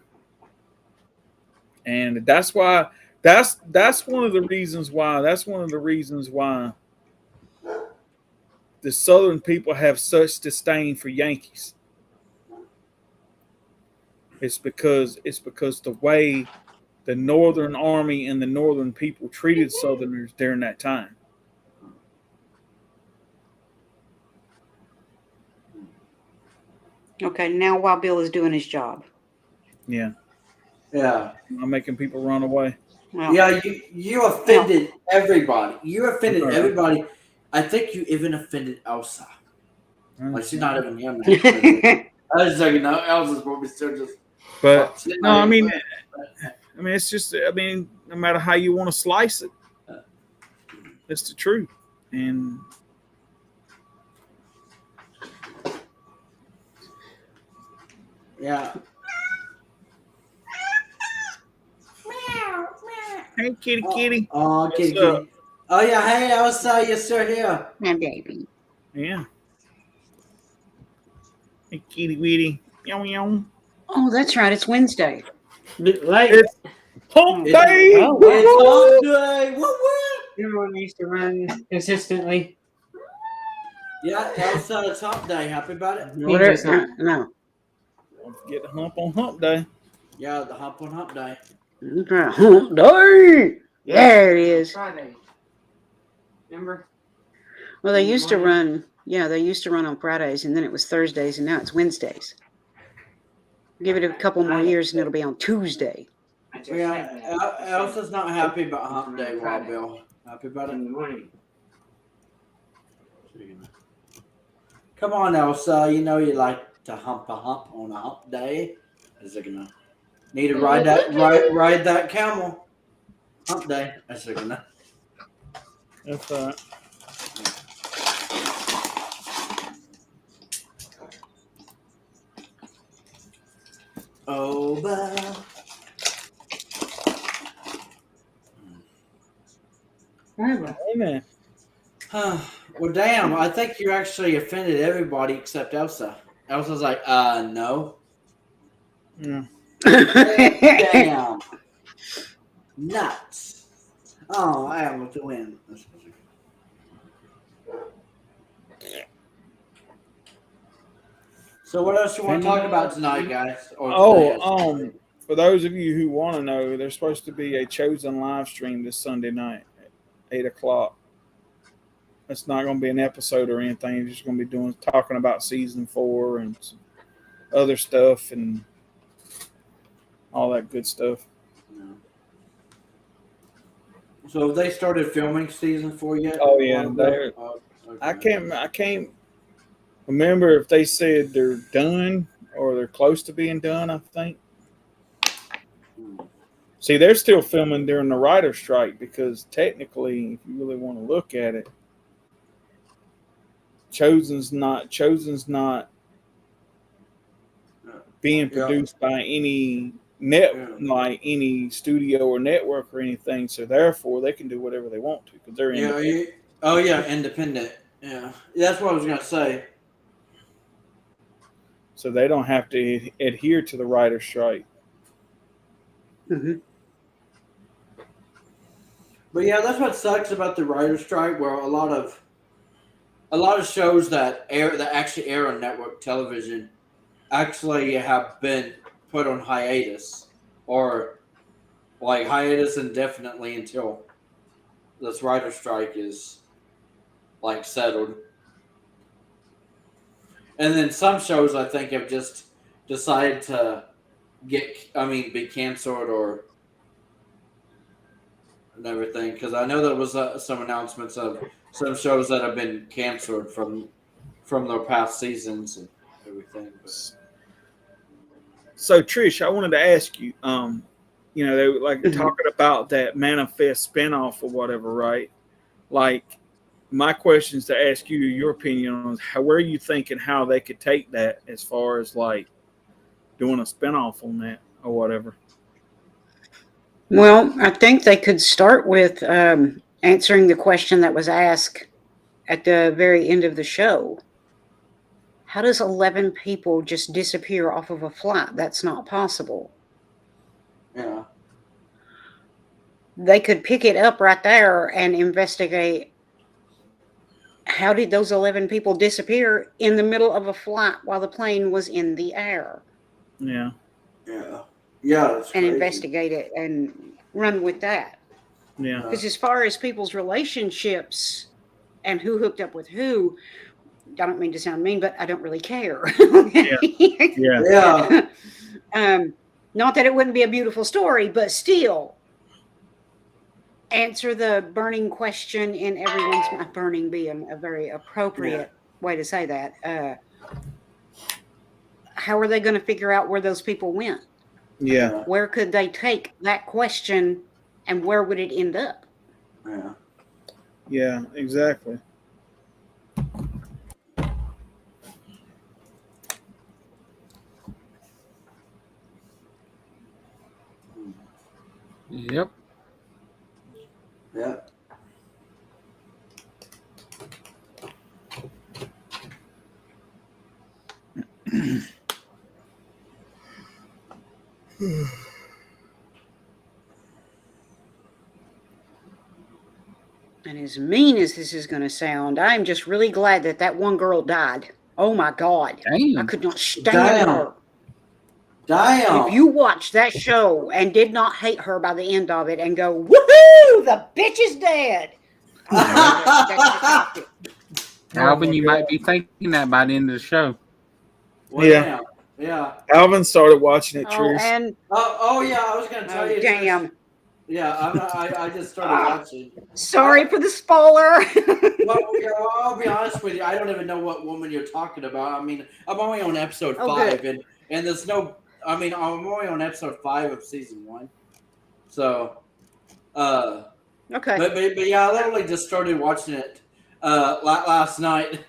and that's why that's one of the reasons why the Southern people have such disdain for Yankees. It's because the way the Northern Army and the Northern people treated Southerners during that time. Okay, now while Bill is doing his job. Yeah. Yeah. I'm making people run away. Well, Yeah, you offended everybody. You offended everybody. I think you even offended Elsa. Like, she's not even here now. I was thinking, no, Elsa's probably still just. But no, I mean, it's just, I mean, no matter how you want to slice it, it's the truth. And yeah, Hey, kitty. Oh, What's kitty, up? kitty. Oh, yeah. Hey, I was you're still here. My baby. Yeah. Hey, kitty witty. Meow meow. Oh, that's right. It's Wednesday. Bit late. It's hump It's- day. Oh, Woo, wow. It's woo. hump day. Woo, woo. Everyone used to run consistently. Yeah, Elsa, it's hump day. Happy about it? He does not. No. Don't forget the hump on hump day. Yeah, the hump on hump day. Hump day. There it is. Friday. Remember? Well, they used to run. Yeah, they used to run on Fridays, and then it was Thursdays, and now it's Wednesdays. Give it a couple more years, and it'll be on Tuesday. I just Yeah, said that. Elsa's not happy about hump day, Wild Bill. Happy about it? In the morning. Come on, Elsa. You know you like to hump a hump on a hump day. Is it gonna need to ride that camel? Hump day. Is it gonna? That's Oh, Belle. Remember? Amen. Well, damn. I think you actually offended everybody except Elsa. Elsa's like, no. Yeah. Damn. Nuts. Oh, I am to win. So what else you want to talk about tonight, guys? Or today? For those of you who want to know, there's supposed to be a Chosen live stream this Sunday night at 8:00. It's not going to be an episode or anything. It's just going to be talking about season 4 and some other stuff and all that good stuff. So have they started filming season 4 yet? Oh yeah, Okay. I can't remember if they said they're done or they're close to being done. I think. See, they're still filming during the writer's strike because technically, if you really want to look at it, Chosen's not being produced by any like any studio or network or anything. So therefore, they can do whatever they want to because they're independent. Independent. Yeah, that's what I was gonna say. So they don't have to adhere to the writer's strike. Mm-hmm. But yeah, that's what sucks about the writer's strike, where a lot of shows that actually air on network television actually have been put on hiatus, or like hiatus indefinitely until this writer's strike is like settled. And then some shows I think have just decided to be canceled or and everything, because I know there was some announcements of some shows that have been canceled from their past seasons and everything. But. So Trish, I wanted to ask you, they were like talking about that Manifest spinoff or whatever, right? Like, my question is to ask you your opinion on where you think and how they could take that as far as like doing a spinoff on that or whatever. Well, I think they could start with answering the question that was asked at the very end of the show. How does 11 people just disappear off of a flight? That's not possible. Yeah. They could pick it up right there and investigate how did those 11 people disappear in the middle of a flight while the plane was in the air. Yeah. Yeah. Yeah, that's and crazy. investigate it and run with that. Yeah. Because as far as people's relationships and who hooked up with who, I don't mean to sound mean, but I don't really care. Yeah. Not that it wouldn't be a beautiful story, but still, answer the burning question in everyone's mind. Burning being a very appropriate way to say that. How are they going to figure out where those people went? Yeah. Where could they take that question and where would it end up? Yeah. Yeah, exactly. Yep. And as mean as this is going to sound, I'm just really glad that that one girl died. Oh my God. Damn. I could not stand her. Damn. If you watched that show and did not hate her by the end of it and go, woohoo, the bitch is dead. Alvin, you might be thinking that by the end of the show. Well, Yeah. Yeah. Alvin started watching it, Oh, Trish. and Oh yeah, I was gonna tell you. damn. Yeah, I just started watching. Sorry for the spoiler. Well, I'll be honest with you. I don't even know what woman you're talking about. I mean, I'm only on episode 5, and there's no. I mean, I'm only on episode 5 of season 1. So, Okay. But yeah, I literally just started watching it last night.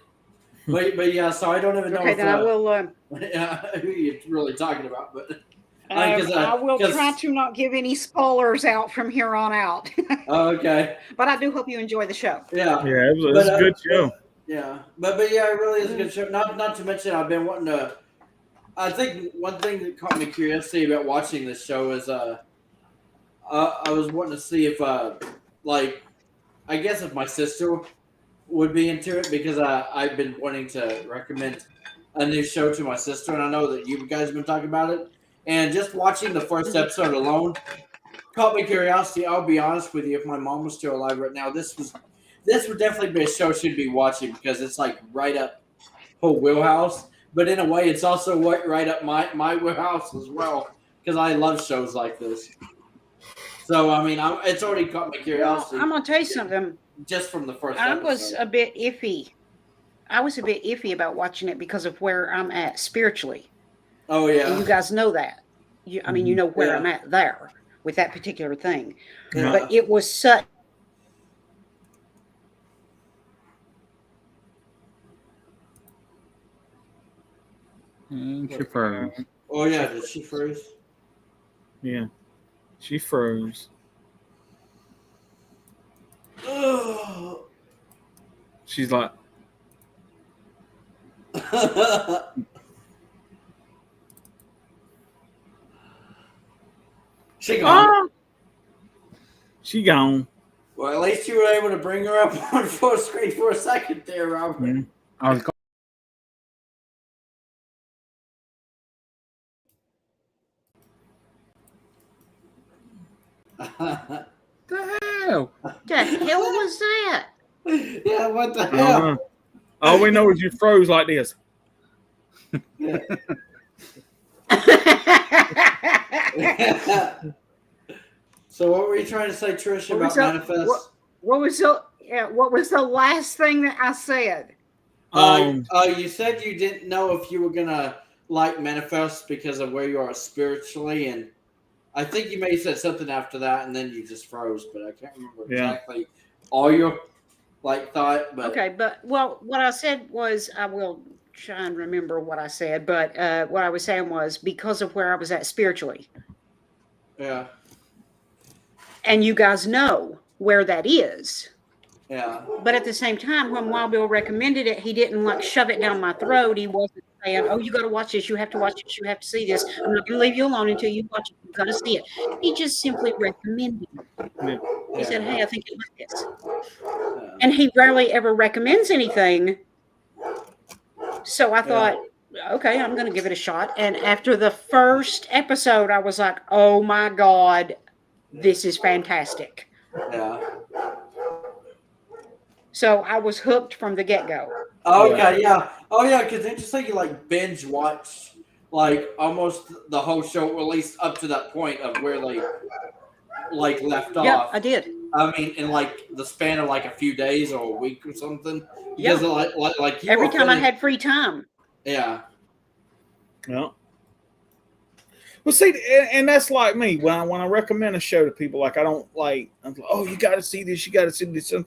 But yeah, so I don't even know. Okay, then I will. Who you're really talking about, but. I will try to not give any spoilers out from here on out. Okay. But I do hope you enjoy the show. Yeah. Yeah, it was a good show. Yeah, but yeah, it really is a good show. Not to mention, I've been wanting to. I think one thing that caught me curiosity about watching this show is I was wanting to see if like I guess if my sister would be into it, because I've been wanting to recommend a new show to my sister, and I know that you guys have been talking about it. And just watching the first episode alone caught me curiosity. I'll be honest with you, if my mom was still alive right now, this would definitely be a show she'd be watching, because it's like right up her wheelhouse. But in a way, it's also right up my wheelhouse as well, because I love shows like this. So I mean, it's already caught my curiosity. Well, I'm gonna tell you something. Just from the first I episode. was a bit iffy. I was a bit iffy about watching it because of where I'm at spiritually. Oh yeah. And you guys know that. I mean, you know where I'm at there with that particular thing. Yeah. But it was such. And she froze. Oh yeah, did she freeze? Yeah, she froze. She's like, She gone. She gone. Well, at least you were able to bring her up on full screen for a second there, Robert. Yeah. I was the hell? The hell was that? Yeah, what the I don't hell? know. All we know is you froze like this. So what were you trying to say, Trish, about Manifest? What was the last thing that I said? You said you didn't know if you were gonna like Manifest because of where you are spiritually, and I think you may have said something after that, and then you just froze. But I can't remember exactly all your thought. But Okay, but what I said was, I will try and remember what I said. But what I was saying was because of where I was at spiritually, yeah, and you guys know where that is. yeah, But at the same time, when Wild Bill recommended it, he didn't shove it down my throat. He wasn't saying, "Oh, you got to watch this. You have to watch this. You have to see this. I'm not going to leave you alone until you watch it. You got to see it." He just simply recommended it. Yeah. He said, "Hey, I think you like this," and he rarely ever recommends anything. So I thought, okay, I'm going to give it a shot. And after the first episode, I was like, "Oh my God, this is fantastic." yeah. So I was hooked from the get-go. Okay, yeah. Oh, yeah, because didn't you say you binge watch almost the whole show, or at least up to that point of where they left off? Yeah, I did. I mean, in the span of a few days or a week or something. Because you Every were time I feeling- had free time. Yeah. Yeah. Well, see, and that's like me. When I recommend a show to people, I'm like, oh, you got to see this. You got to see this. And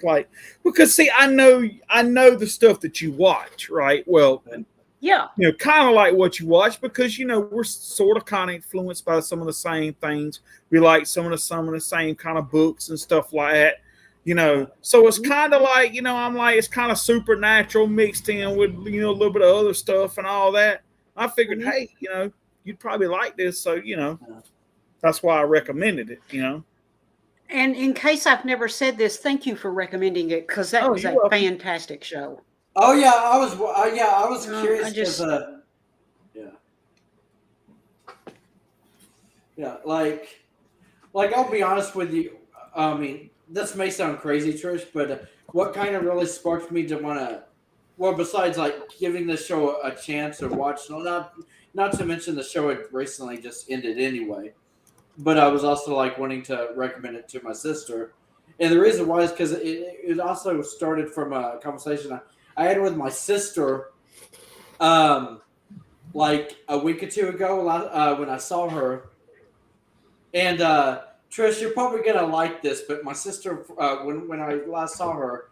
because see, I know the stuff that you watch, right? Well, Yeah. Kind of like what you watch, because we're sort of kind of influenced by some of the same things. We like some of the same kind of books and stuff like that. So it's kind of like, I'm like, it's kind of supernatural mixed in with, a little bit of other stuff and all that. I figured, Mhm. hey, you'd probably like this, so that's why I recommended it. And in case I've never said this, thank you for recommending it because that Oh, was you're a welcome. fantastic show. Oh yeah, I was I curious because just like I'll be honest with you. I mean, this may sound crazy, Trish, but what kind of really sparked me to want to, well, besides like giving the show a chance or watch, not to mention the show had recently just ended anyway, but I was also like wanting to recommend it to my sister, and the reason why is because it also started from a conversation I had with my sister, like a week or two ago when I saw her. And Trish, you're probably gonna like this, but my sister, when I last saw her,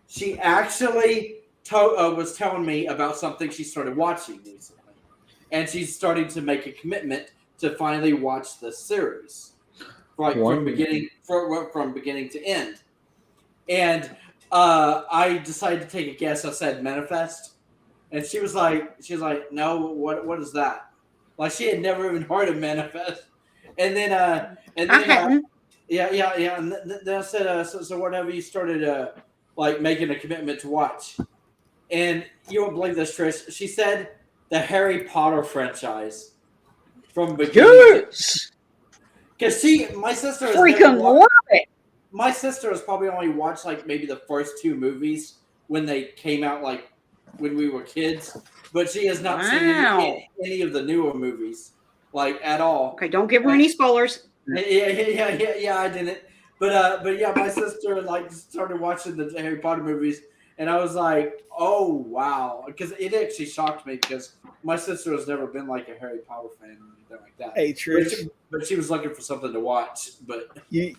she actually was telling me about something she started watching recently, and she's starting to make a commitment to finally watch the series, like from beginning to end. And I decided to take a guess. I said Manifest, and she was like, no, what is that? Like she had never even heard of Manifest. And then, I hadn't. yeah. And then I said, so whatever you started, like making a commitment to watch. And you won't believe this, Trish. She said the Harry Potter franchise from beginning to, Yes, because my sister has never freaking watched. love it. My sister has probably only watched like maybe the first two movies when they came out, like when we were kids. But she has not seen Wow. any of the newer movies, like at all. Okay, don't give her any spoilers. Yeah. I didn't. But yeah, my sister like started watching the Harry Potter movies, and I was like, oh wow, because it actually shocked me because my sister has never been like a Harry Potter fan or anything like that. Hey, Trish, But she was looking for something to watch. But you're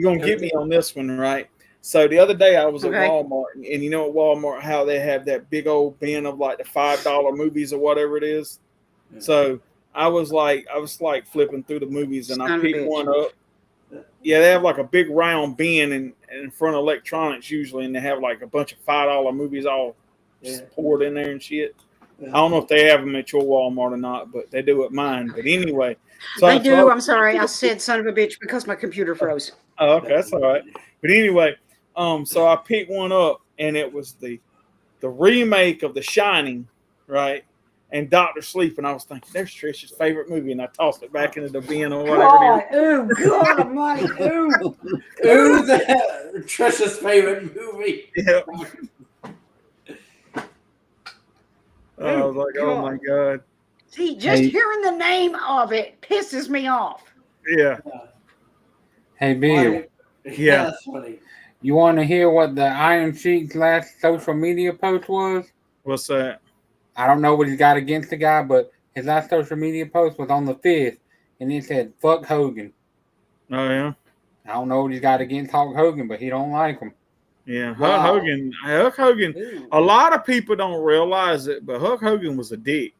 going to get me on this one, right? So the other day I was at Okay. Walmart, and at Walmart how they have that big old bin of like the $5 movies or whatever it is. Yeah. So I was like flipping through the movies, and Son I of a picked bitch. one up. Yeah, they have like a big round bin in front of electronics usually, and they have like a bunch of $5 movies all just poured in there and shit. Yeah. I don't know if they have them at your Walmart or not, but they do at mine. But anyway, They do. I'm sorry. I said son of a bitch because my computer froze. Oh, okay, that's all right. But anyway, so I picked one up, and it was the remake of The Shining, right? And Doctor Sleep, and I was thinking, there's Trish's favorite movie, and I tossed it back into the bin or whatever it is. Oh God Almighty! Ooh. Ooh, Trisha's favorite movie. Yeah. I was like, oh my God. See, just hearing the name of it pisses me off. Yeah. Hey, Bill. Yeah. That's funny. You want to hear what the Iron Sheik's last social media post was? What's that? I don't know what he's got against the guy, but his last social media post was on the 5th, and it said, fuck Hogan. Oh, yeah? I don't know what he's got against Hulk Hogan, but he don't like him. Yeah. Wow. Hulk Hogan, Ooh. a lot of people don't realize it, but Hulk Hogan was a dick.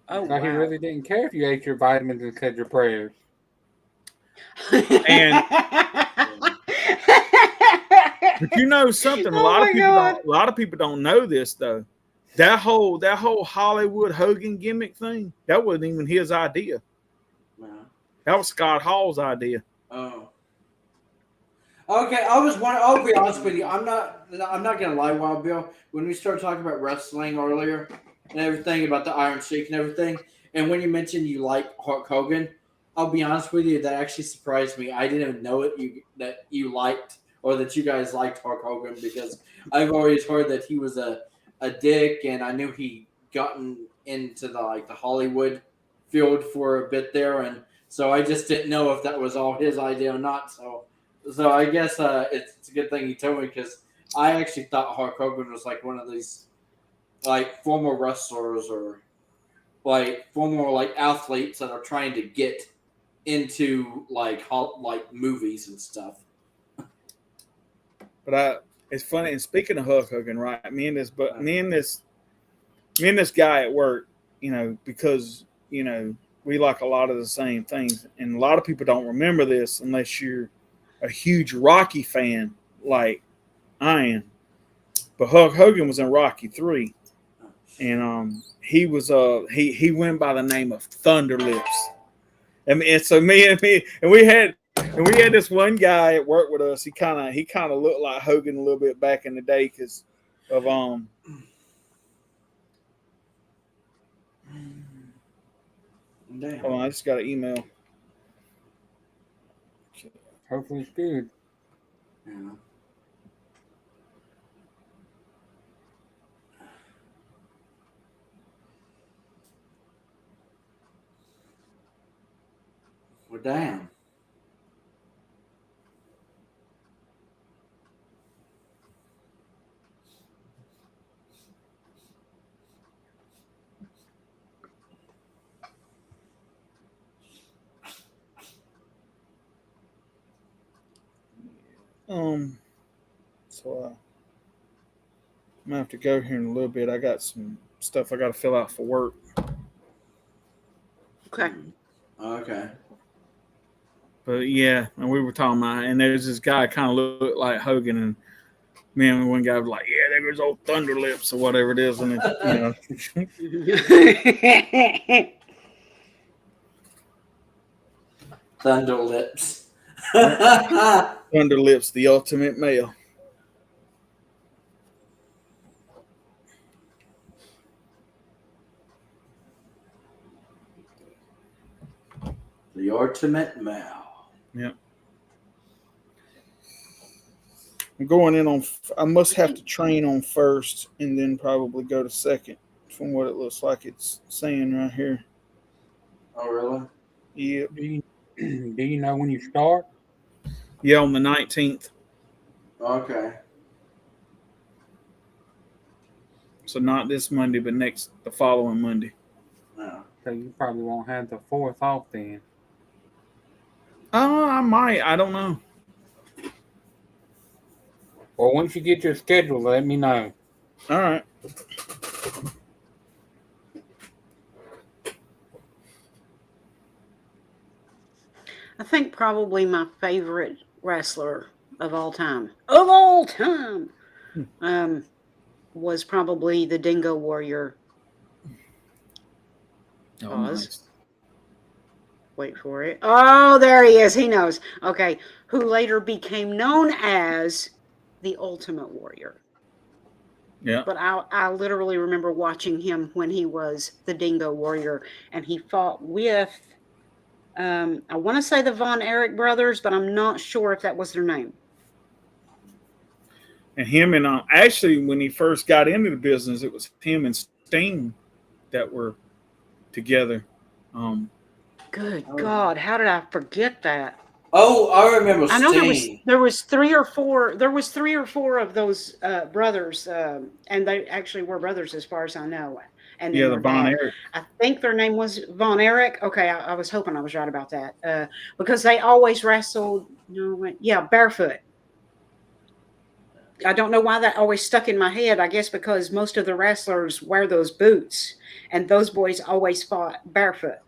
Oh, So he really didn't care if you ate your vitamins and said your prayers. And but you know something, a lot of people don't know this though. That whole Hollywood Hogan gimmick thing, that wasn't even his idea. Wow. That was Scott Hall's idea. Oh. Okay, I'll be honest with you. I'm not gonna lie, Wild Bill. When we started talking about wrestling earlier and everything about the Iron Sheik and everything, and when you mentioned you like Hulk Hogan, I'll be honest with you, that actually surprised me. I didn't even know that you liked or that you guys liked Hulk Hogan because I've always heard that he was a dick, and I knew he gotten into the Hollywood field for a bit there, and so I just didn't know if that was all his idea or not. So I guess it's a good thing you told me because I actually thought Hulk Hogan was like one of these like former wrestlers or like former like athletes that are trying to get into like movies and stuff. But it's funny. And speaking of Hulk Hogan, right? Me and this guy at work, because we like a lot of the same things, and a lot of people don't remember this unless you're a huge Rocky fan like I am. But Hulk Hogan was in Rocky 3, and he was he went by the name of Thunder Lips. I mean, and so me and we had this one guy at work with us. He kind of looked like Hogan a little bit back in the day because of Damn. Hold on, I just got an email. Hopefully it's good. Yeah. Well, damn. So I'm gonna have to go here in a little bit. I got some stuff I got to fill out for work. Okay. Okay. But yeah, and we were talking about, and there's this guy kind of looked like Hogan, and me and one guy was like, "Yeah, there goes old Thunder Lips or whatever it is," and Thunder Lips. Thunder Lips, the ultimate male. The ultimate male. Yep. I'm going in on. I must have to train on first, and then probably go to second, from what it looks like it's saying right here. Oh, really? Yeah. Do you know when you start? Yeah, on the 19th. Okay. So not this Monday, but the following Monday. No. So you probably won't have the 4th off then. I might. I don't know. Well, once you get your schedule, let me know. All right. I think probably my favorite wrestler of all time, was probably the Dingo Warrior. Oh, Pause. nice. Wait for it. Oh, there he is. He knows. Okay. Who later became known as the Ultimate Warrior. Yeah. But I literally remember watching him when he was the Dingo Warrior, and he fought with, I want to say the Von Erich brothers, but I'm not sure if that was their name. And him and actually, when he first got into the business, it was him and Sting that were together. Good God, how did I forget that? Oh, I remember Sting. I know there was three or four of those brothers, and they actually were brothers as far as I know. And yeah, the Von Erich. I think their name was Von Erich. Okay, I was hoping I was right about that, because they always wrestled. Barefoot. I don't know why that always stuck in my head. I guess because most of the wrestlers wear those boots, and those boys always fought barefoot.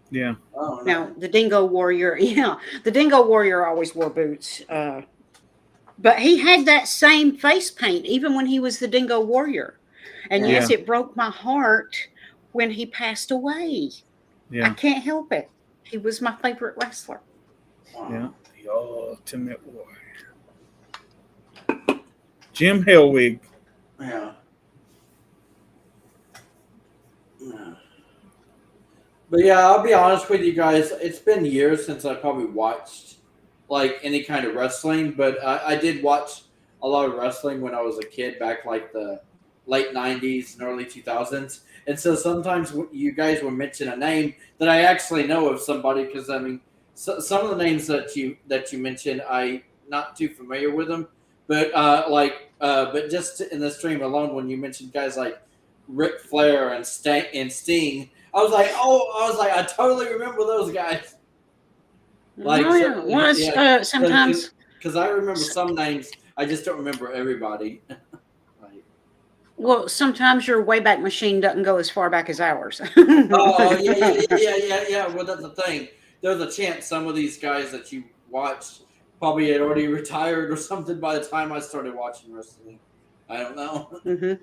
Yeah. Oh, no. Now the Dingo Warrior, the Dingo Warrior always wore boots, but he had that same face paint even when he was the Dingo Warrior. And yes, it broke my heart when he passed away. Yeah. I can't help it. He was my favorite wrestler. Yeah, the Ultimate Warrior. Jim Hellwig. Yeah. But yeah, I'll be honest with you guys. It's been years since I probably watched like any kind of wrestling, but I did watch a lot of wrestling when I was a kid, back like the late 90s and early 2000s. And so sometimes you guys will mention a name that I actually know of somebody, because I mean, some of the names that you mentioned, I'm not too familiar with them. But but just in the stream alone, when you mentioned guys like Ric Flair and Sting, I was like, I totally remember those guys. Like, sometimes because I remember some names, I just don't remember everybody. Well, sometimes your Wayback Machine doesn't go as far back as ours. Oh yeah. Well, that's the thing. There's a chance some of these guys that you watched probably had already retired or something by the time I started watching wrestling. I don't know. Mm-hmm.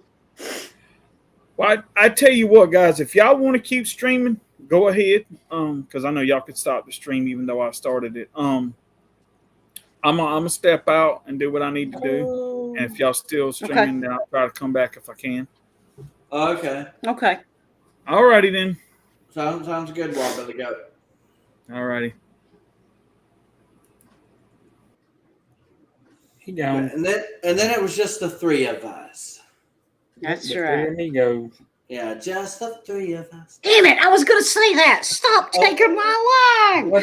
Well, I tell you what, guys, if y'all want to keep streaming, go ahead. Because I know y'all could stop the stream even though I started it. I'm gonna step out and do what I need to do. And if y'all still streaming, then I'll try to come back if I can. Okay. Okay. Alrighty then. Sounds good, Wobbly Goat. Alrighty. He gone. And then it was just the three of us. That's The right. three amigos. Yeah, just the three of us. Damn it! I was going to say that. Stop taking my line. Well,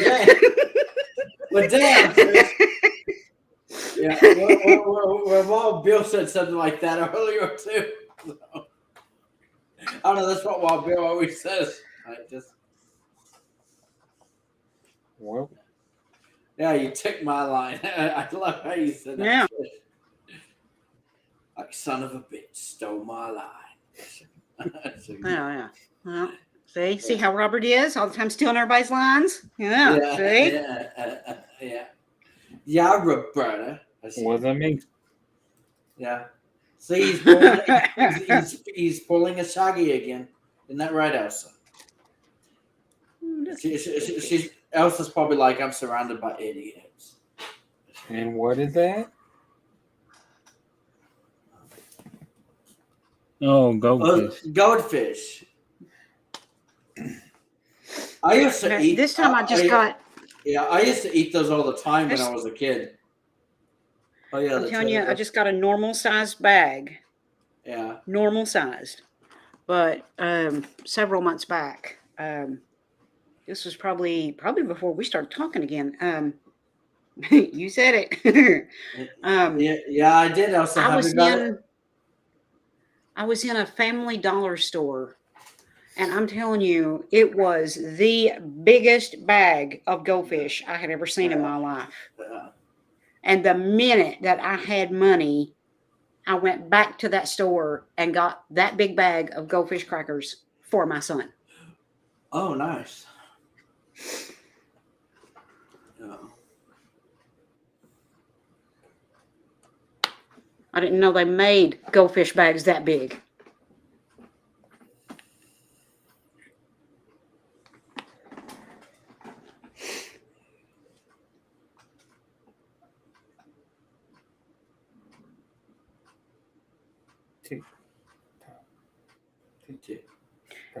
damn. Chris. Yeah. Well, Bill said something like that earlier too. So. I don't know. That's what Wild Bill always says. Well, Yeah, you took my line. I love how you said that. Yeah. Like, son of a bitch, stole my line. Yeah. Well, see how Robert is all the time stealing everybody's lines. Yeah. See. Yeah, Roberta. wasn't me. Yeah. See, he's pulling a Shaggy again. Isn't that right, Elsa? Elsa's probably like, I'm surrounded by idiots. And what is that? Oh, goldfish. Goldfish. I used to eat. This time I got. Yeah, I used to eat those all the time when I was a kid. Oh yeah, I'm telling you, I just got a normal sized bag. Yeah. Normal sized, but several months back. This was probably before we started talking again. You said it. Yeah, I did. I was in a Family Dollar store, and I'm telling you, it was the biggest bag of goldfish I had ever seen in my life. And the minute that I had money, I went back to that store and got that big bag of goldfish crackers for my son. Oh, nice. Yeah. I didn't know they made goldfish bags that big.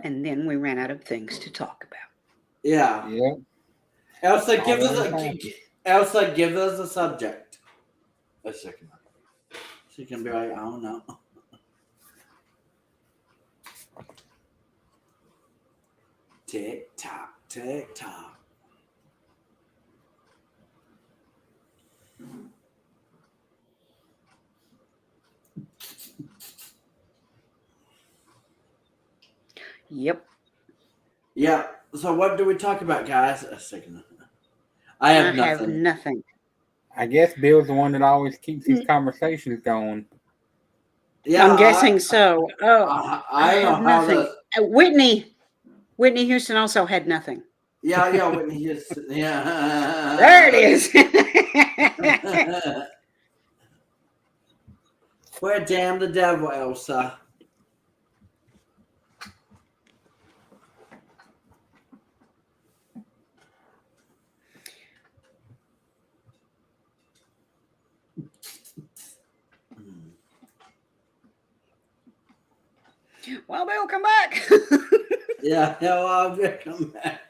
And then we ran out of things to talk about. Yeah. Yeah. Elsa, give us a subject. A second. She can be like, I don't know. Tick tock, tick tock. Yep. Yeah. So what do we talk about, guys? A second. I have nothing. I guess Bill's the one that always keeps these conversations going. Yeah, I'm guessing so. Oh, I have nothing. Whitney Houston also had nothing. Yeah, Whitney Houston. Yeah. There it is. Where damn the devil, Elsa. Well, Bill, come back. Yeah, I'll come back.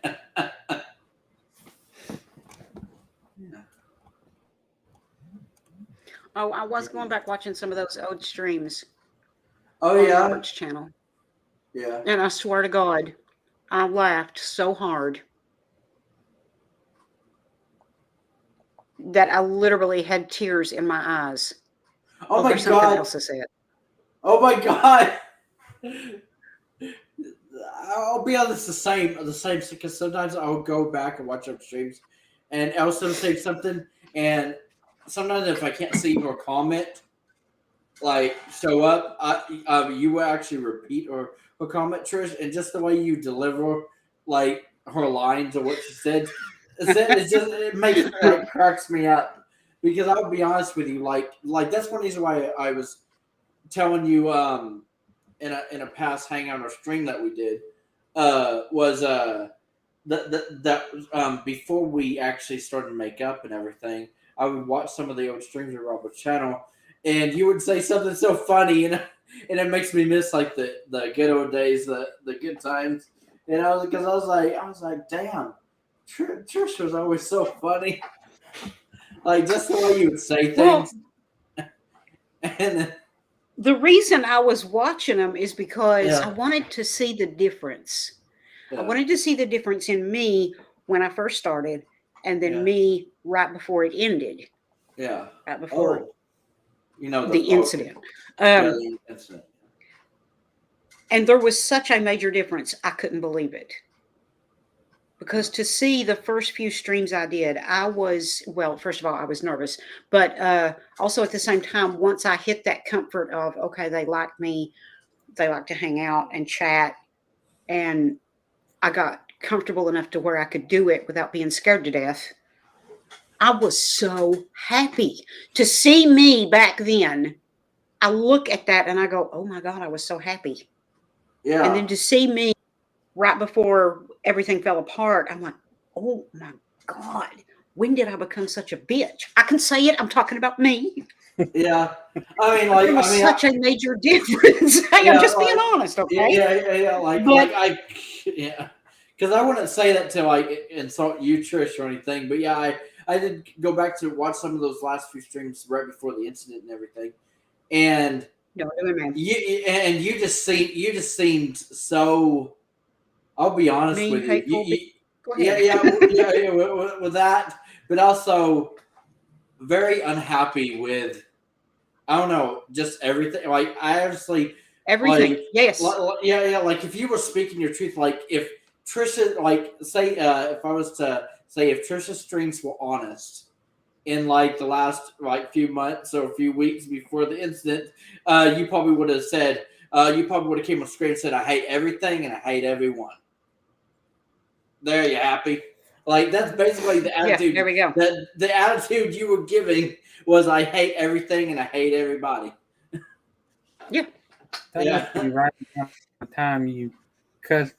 Oh, I was going back watching some of those old streams. Oh, on yeah? Robert's channel. Yeah. And I swear to God, I laughed so hard that I literally had tears in my eyes. Oh, my something God. Elsa said. Oh, my God. I'll be honest, the same, because sometimes I'll go back and watch up streams, and Elsa will say something, and sometimes if I can't see or comment, like show up, you will actually repeat or comment, Trish, and just the way you deliver like her lines or what she said, it makes cracks me up, because I'll be honest with you, like that's one reason why I was telling you in a past hangout or stream that we did was that before we actually started to make up and everything, I would watch some of the old streams of Robert's channel, and you would say something so funny, and it makes me miss like the good old days, the good times. And I was like, damn, Trish was always so funny, like just the way you would say things. And the reason I was watching them is because Yeah. I wanted to see the difference. yeah, I wanted to see the difference in me when I first started, and then Yeah. me right before it ended, yeah. right before You know the incident. Yeah, the incident. And there was such a major difference, I couldn't believe it. Because to see the first few streams I did, first of all, I was nervous. But also at the same time, once I hit that comfort of, okay, they like me, they like to hang out and chat, and I got comfortable enough to where I could do it without being scared to death, I was so happy to see me back then. I look at that and I go, oh my God, I was so happy. Yeah. And then to see me right before everything fell apart, I'm like, oh my God, when did I become such a bitch? I can say it. I'm talking about me. Yeah. I mean, like, There was such a major difference. Hey, Yeah, I'm just like- being honest, okay? Yeah. Because I wouldn't say that to like insult you, Trish, or anything. But yeah, I did go back to watch some of those last few streams right before the incident and everything, and No, it was you just seemed so. I'll be honest mean, with you. hateful. Go Yeah, ahead. with that, but also very unhappy with. I don't know, just everything. Like I obviously Everything. like, Yes. yeah. Like if you were speaking your truth, like if Trisha, like say, if I was to say if Trisha's streams were honest in like the last like few months or a few weeks before the incident, you probably would have said, you probably would have came on screen and said, "I hate everything and I hate everyone." There, you happy? Like that's basically the attitude. there we go. The attitude you were giving was, "I hate everything and I hate everybody." That Yeah. must be right around the time you cussed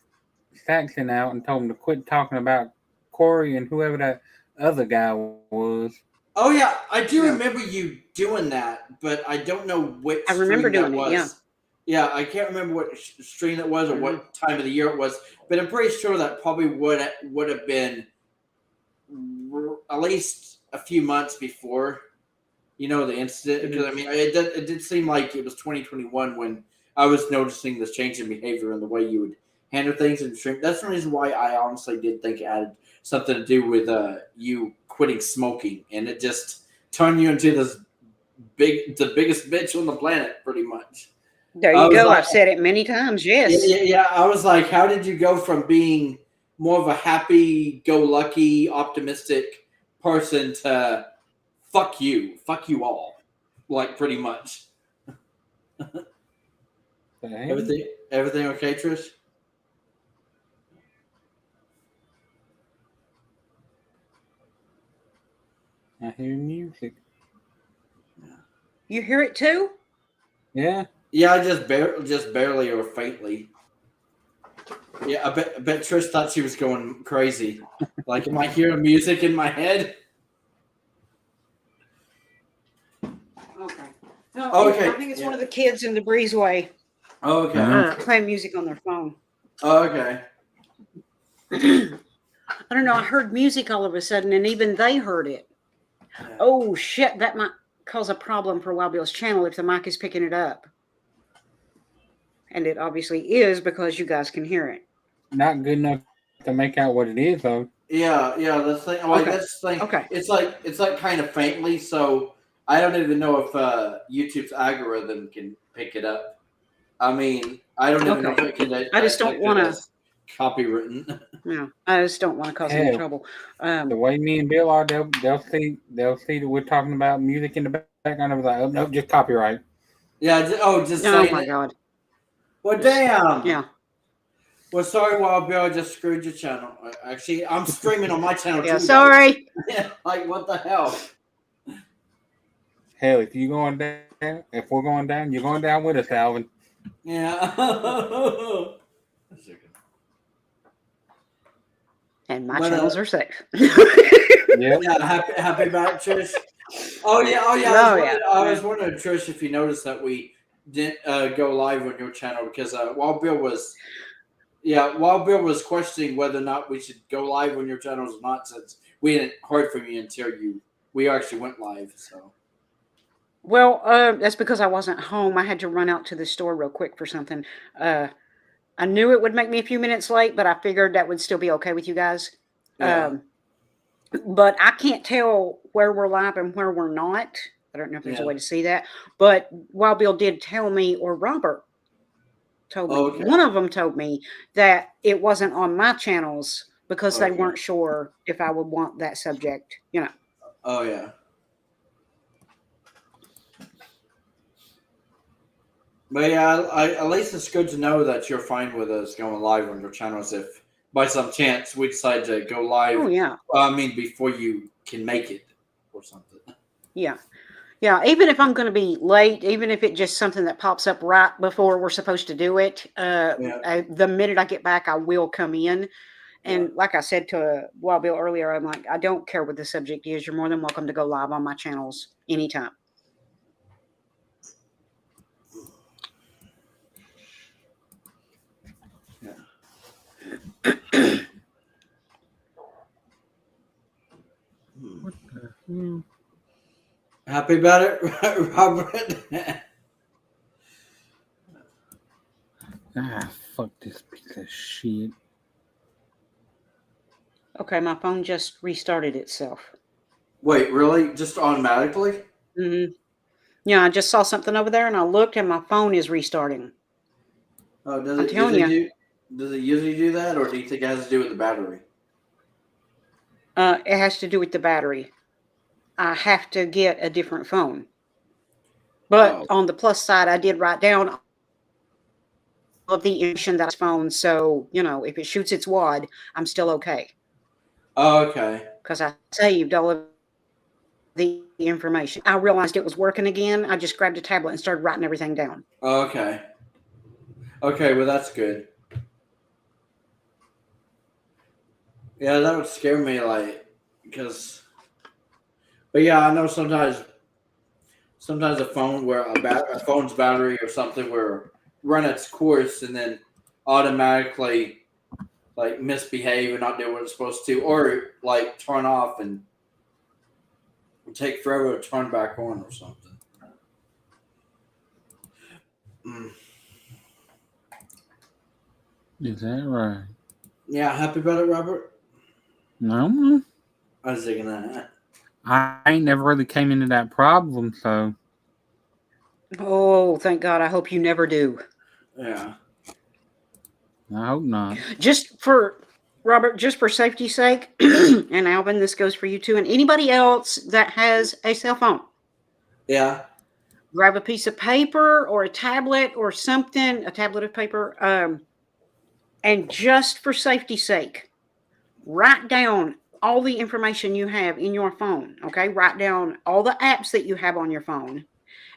Saxon out and told him to quit talking about Corey and whoever that other guy was. Oh yeah, I do Yeah. remember you doing that, but I don't know which. I remember stream that doing it, was. Yeah, I can't remember what stream that was or what time of the year it was, but I'm pretty sure that probably would have been at least a few months before, the incident. Because I mean, it did seem like it was 2021 when I was noticing this change in behavior and the way you would handle things in stream. That's the reason why I honestly did think it had something to do with you quitting smoking, and it just turned you into the biggest bitch on the planet, pretty much. There you go. I've said it many times. Yes. Yeah. I was like, how did you go from being more of a happy-go-lucky, optimistic person to fuck you all, like pretty much. Everything okay, Trish? I hear music. You hear it too? Yeah. Yeah, I just barely or faintly. Yeah, I bet Trish thought she was going crazy. Like, am I hearing music in my head? Okay. No, Okay. I think it's one of the kids in the breezeway Oh, okay. playing music on their phone. Oh, okay. I don't know. I heard music all of a sudden, and even they heard it. Oh, shit. That might cause a problem for Wild Bill's channel if the mic is picking it up. And it obviously is because you guys can hear it. Not good enough to make out what it is, though. Yeah. That's the thing. Like, Okay. that's the thing. Okay. It's like kind of faintly, so I don't even know if YouTube's algorithm can pick it up. I mean, I don't even know if it can. I just don't want to. Copywritten. No, I just don't want to cause any trouble. The way me and Bill are, they'll see that we're talking about music in the background. I was like, oh no, just copyright. Yeah. Just Oh saying my it. God. Well, damn. Yeah. Well, sorry, Wild Bill, I just screwed your channel. Actually, I'm streaming on my channel Yeah. too. Sorry. Like, what the hell? Hell, if you going down, if we're going down, you're going down with us, Alvin. Yeah. And my But, channels are safe. Yep. Yeah, happy about it, Trish. Oh yeah. I was wondering, Trish, if you noticed that we didn't go live on your channel because Wild Bill was questioning whether or not we should go live on your channels or not, since we hadn't heard from you until we actually went live. So. Well, that's because I wasn't home. I had to run out to the store real quick for something. I knew it would make me a few minutes late, but I figured that would still be okay with you guys. Yeah. But I can't tell where we're live and where we're not. I don't know if there's a Yeah. way to see that. But Wild Bill did tell me, or Robert told me, Okay. one of them told me that it wasn't on my channels because they Okay. weren't sure if I would want that subject, you know. Oh yeah. But yeah, at least it's good to know that you're fine with us going live on your channels if by some chance we decide to go live. Oh, yeah. Before you can make it or something. Yeah. Yeah. Even if I'm going to be late, even if it's just something that pops up right before we're supposed to do it, the minute I get back, I will come in. And like I said to Wild Bill earlier, I'm like, I don't care what the subject is. You're more than welcome to go live on my channels anytime. What the hell? Happy about it, Robert? Fuck this piece of shit. Okay, my phone just restarted itself. Wait, really? Just automatically? Mm-hmm. Yeah, I just saw something over there, and I looked, and my phone is restarting. Oh, does I'm it telling usually do that, or do you think it has to do with the battery? It has to do with the battery. I have to get a different phone. But on the plus side, I did write down all of the information that's phone. So, you know, if it shoots its wad, I'm still okay. Oh, okay. Because I saved all of the information. I realized it was working again. I just grabbed a tablet and started writing everything down. Oh, okay. Okay, well, that's good. Yeah, that would scare me, because... But yeah, I know sometimes a phone where a phone's battery or something will run its course and then automatically misbehave and not do what it's supposed to, or turn off and take forever to turn back on or something. Is that right? Yeah, happy about it, Robert? No. I was thinking that. I ain't never really came into that problem, so. Oh, thank God. I hope you never do. Yeah. I hope not. Just for, Robert, just for safety's sake, and Alvin, this goes for you too, and anybody else that has a cell phone. Yeah. Grab a piece of paper or a tablet or something, a tablet of paper, and just for safety's sake, write down all the information you have in your phone, okay? Write down all the apps that you have on your phone,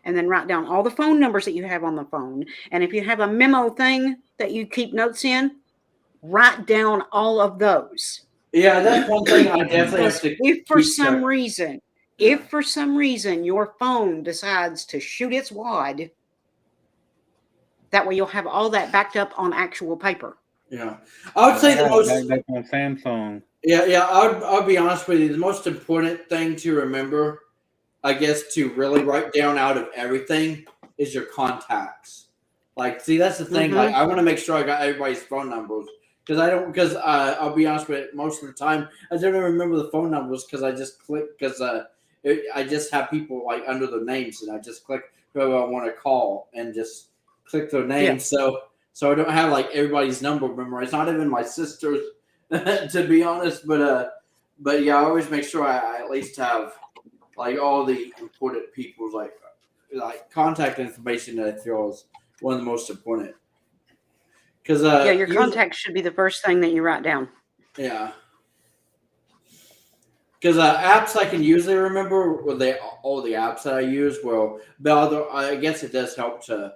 and then write down all the phone numbers that you have on the phone. And if you have a memo thing that you keep notes in, write down all of those. Yeah, that's one thing I definitely have to if for some reason your phone decides to shoot its wad, that way you'll have all that backed up on actual paper. Yeah. I would say the most... That's on Samsung. Yeah, I'll be honest with you. The most important thing to remember, I guess, to really write down out of everything is your contacts. See, that's the thing. Mm-hmm. I want to make sure I got everybody's phone numbers because I'll be honest with you, most of the time I don't even remember the phone numbers because I just click I just have people under their names and I just click who I want to call and just click their names. Yeah. So I don't have everybody's number memorized. Not even my sister's, to be honest. But yeah, I always make sure I at least have all the important people's contact information that I feel is one of the most important. Because your contacts should be the first thing that you write down. Yeah. Because apps I can usually remember, all the apps that I use. Well, but I guess it does help to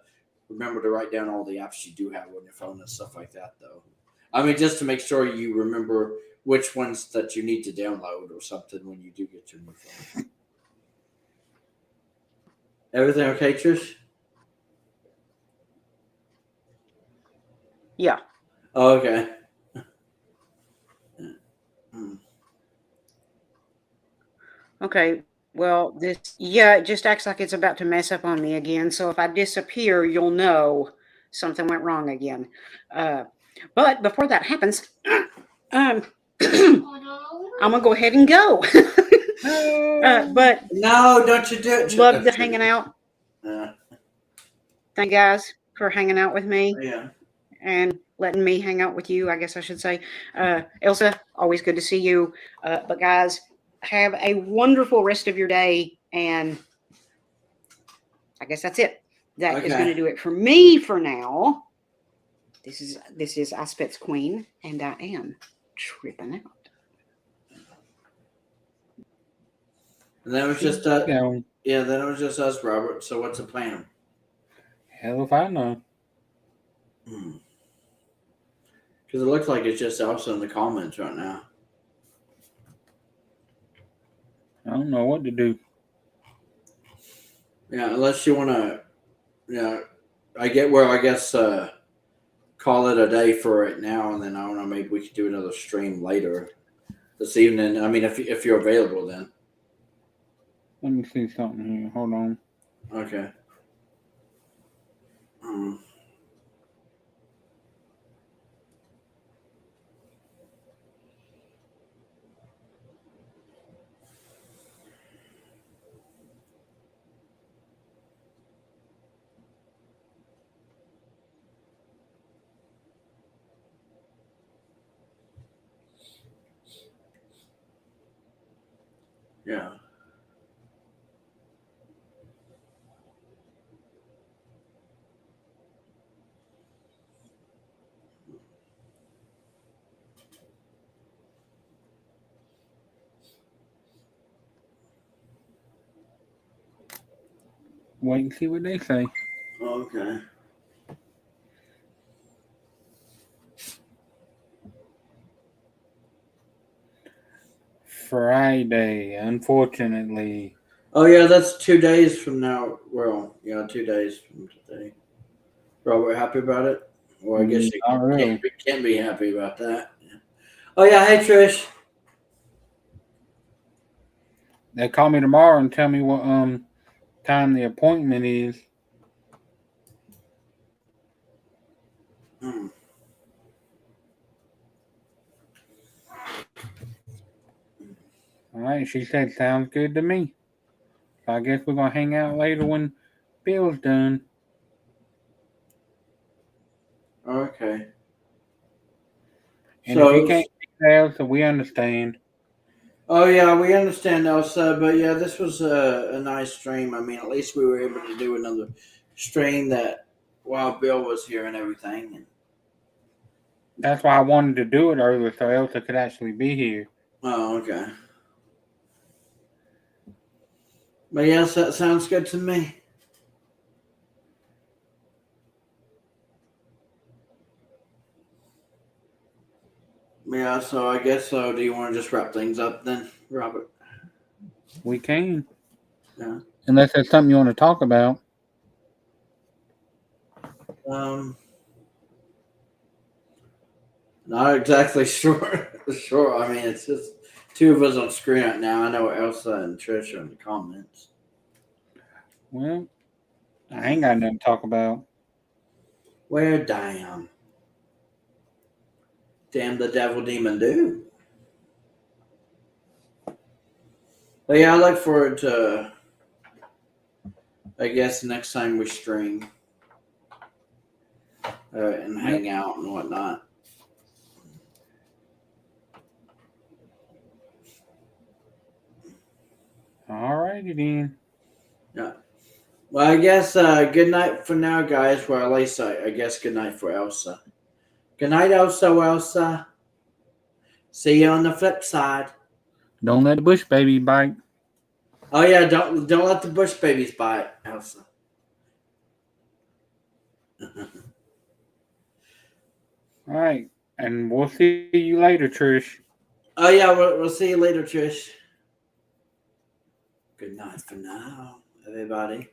remember to write down all the apps you do have on your phone and stuff like that, though. I mean, just to make sure you remember which ones that you need to download or something when you do get your new phone. Everything okay, Trish? Yeah. Oh, okay. Okay. Well, it just acts like it's about to mess up on me again. So if I disappear, you'll know something went wrong again. But before that happens, I'm gonna go ahead and go. But no, don't you do it. love the hanging out. Yeah. Thank you guys for hanging out with me. Yeah. And letting me hang out with you, I guess I should say. Elsa, always good to see you. But guys, have a wonderful rest of your day. And I guess that's it. That is going to do it for me for now. This is I Spit's Queen, and I am tripping out. And then it was just then it was just us, Robert. So what's the plan? Hell if I know. Because it looks like it's just Elsa in the comments right now. I don't know what to do. Yeah, unless you want to, I guess call it a day for it now, and then I don't know, maybe we could do another stream later this evening. I mean, if you're available, then. Let me see something here. Hold on. Okay. Yeah. Wait and see what they say. Okay. Friday, unfortunately. Oh yeah, that's 2 days from now. Well, 2 days from today. Robert, happy about it? Well, I guess you Not really. can't be happy about that. Oh yeah, hey Trish. They call me tomorrow and tell me what time the appointment is. All right, she said, sounds good to me. So I guess we're going to hang out later when Bill's done. Okay. And if you can't be there, so we understand. Oh yeah, we understand, Elsa. But yeah, this was a nice stream. I mean, at least we were able to do another stream that while Bill was here and everything. That's why I wanted to do it earlier, so Elsa could actually be here. Oh, okay. But yes, that sounds good to me. Yeah, so I guess so. Do you want to just wrap things up then, Robert? We can. Yeah. Unless there's something you want to talk about. Not exactly sure. Sure. I mean, it's just two of us on screen right now. I know Elsa and Trish are in the comments. Well, I ain't got nothing to talk about. Well, damn. Damn the devil demon do. But yeah, I look forward to, I guess, next time we stream and hang out and whatnot. All righty then. Yeah. Well, I guess good night for now, guys. Well, at least I guess good night for Elsa. Good night, Elsa. See you on the flip side. Don't let the bush baby bite. Oh yeah, don't let the bush babies bite, Elsa. All right. And we'll see you later, Trish. Oh yeah, we'll see you later, Trish. Good night for now, everybody.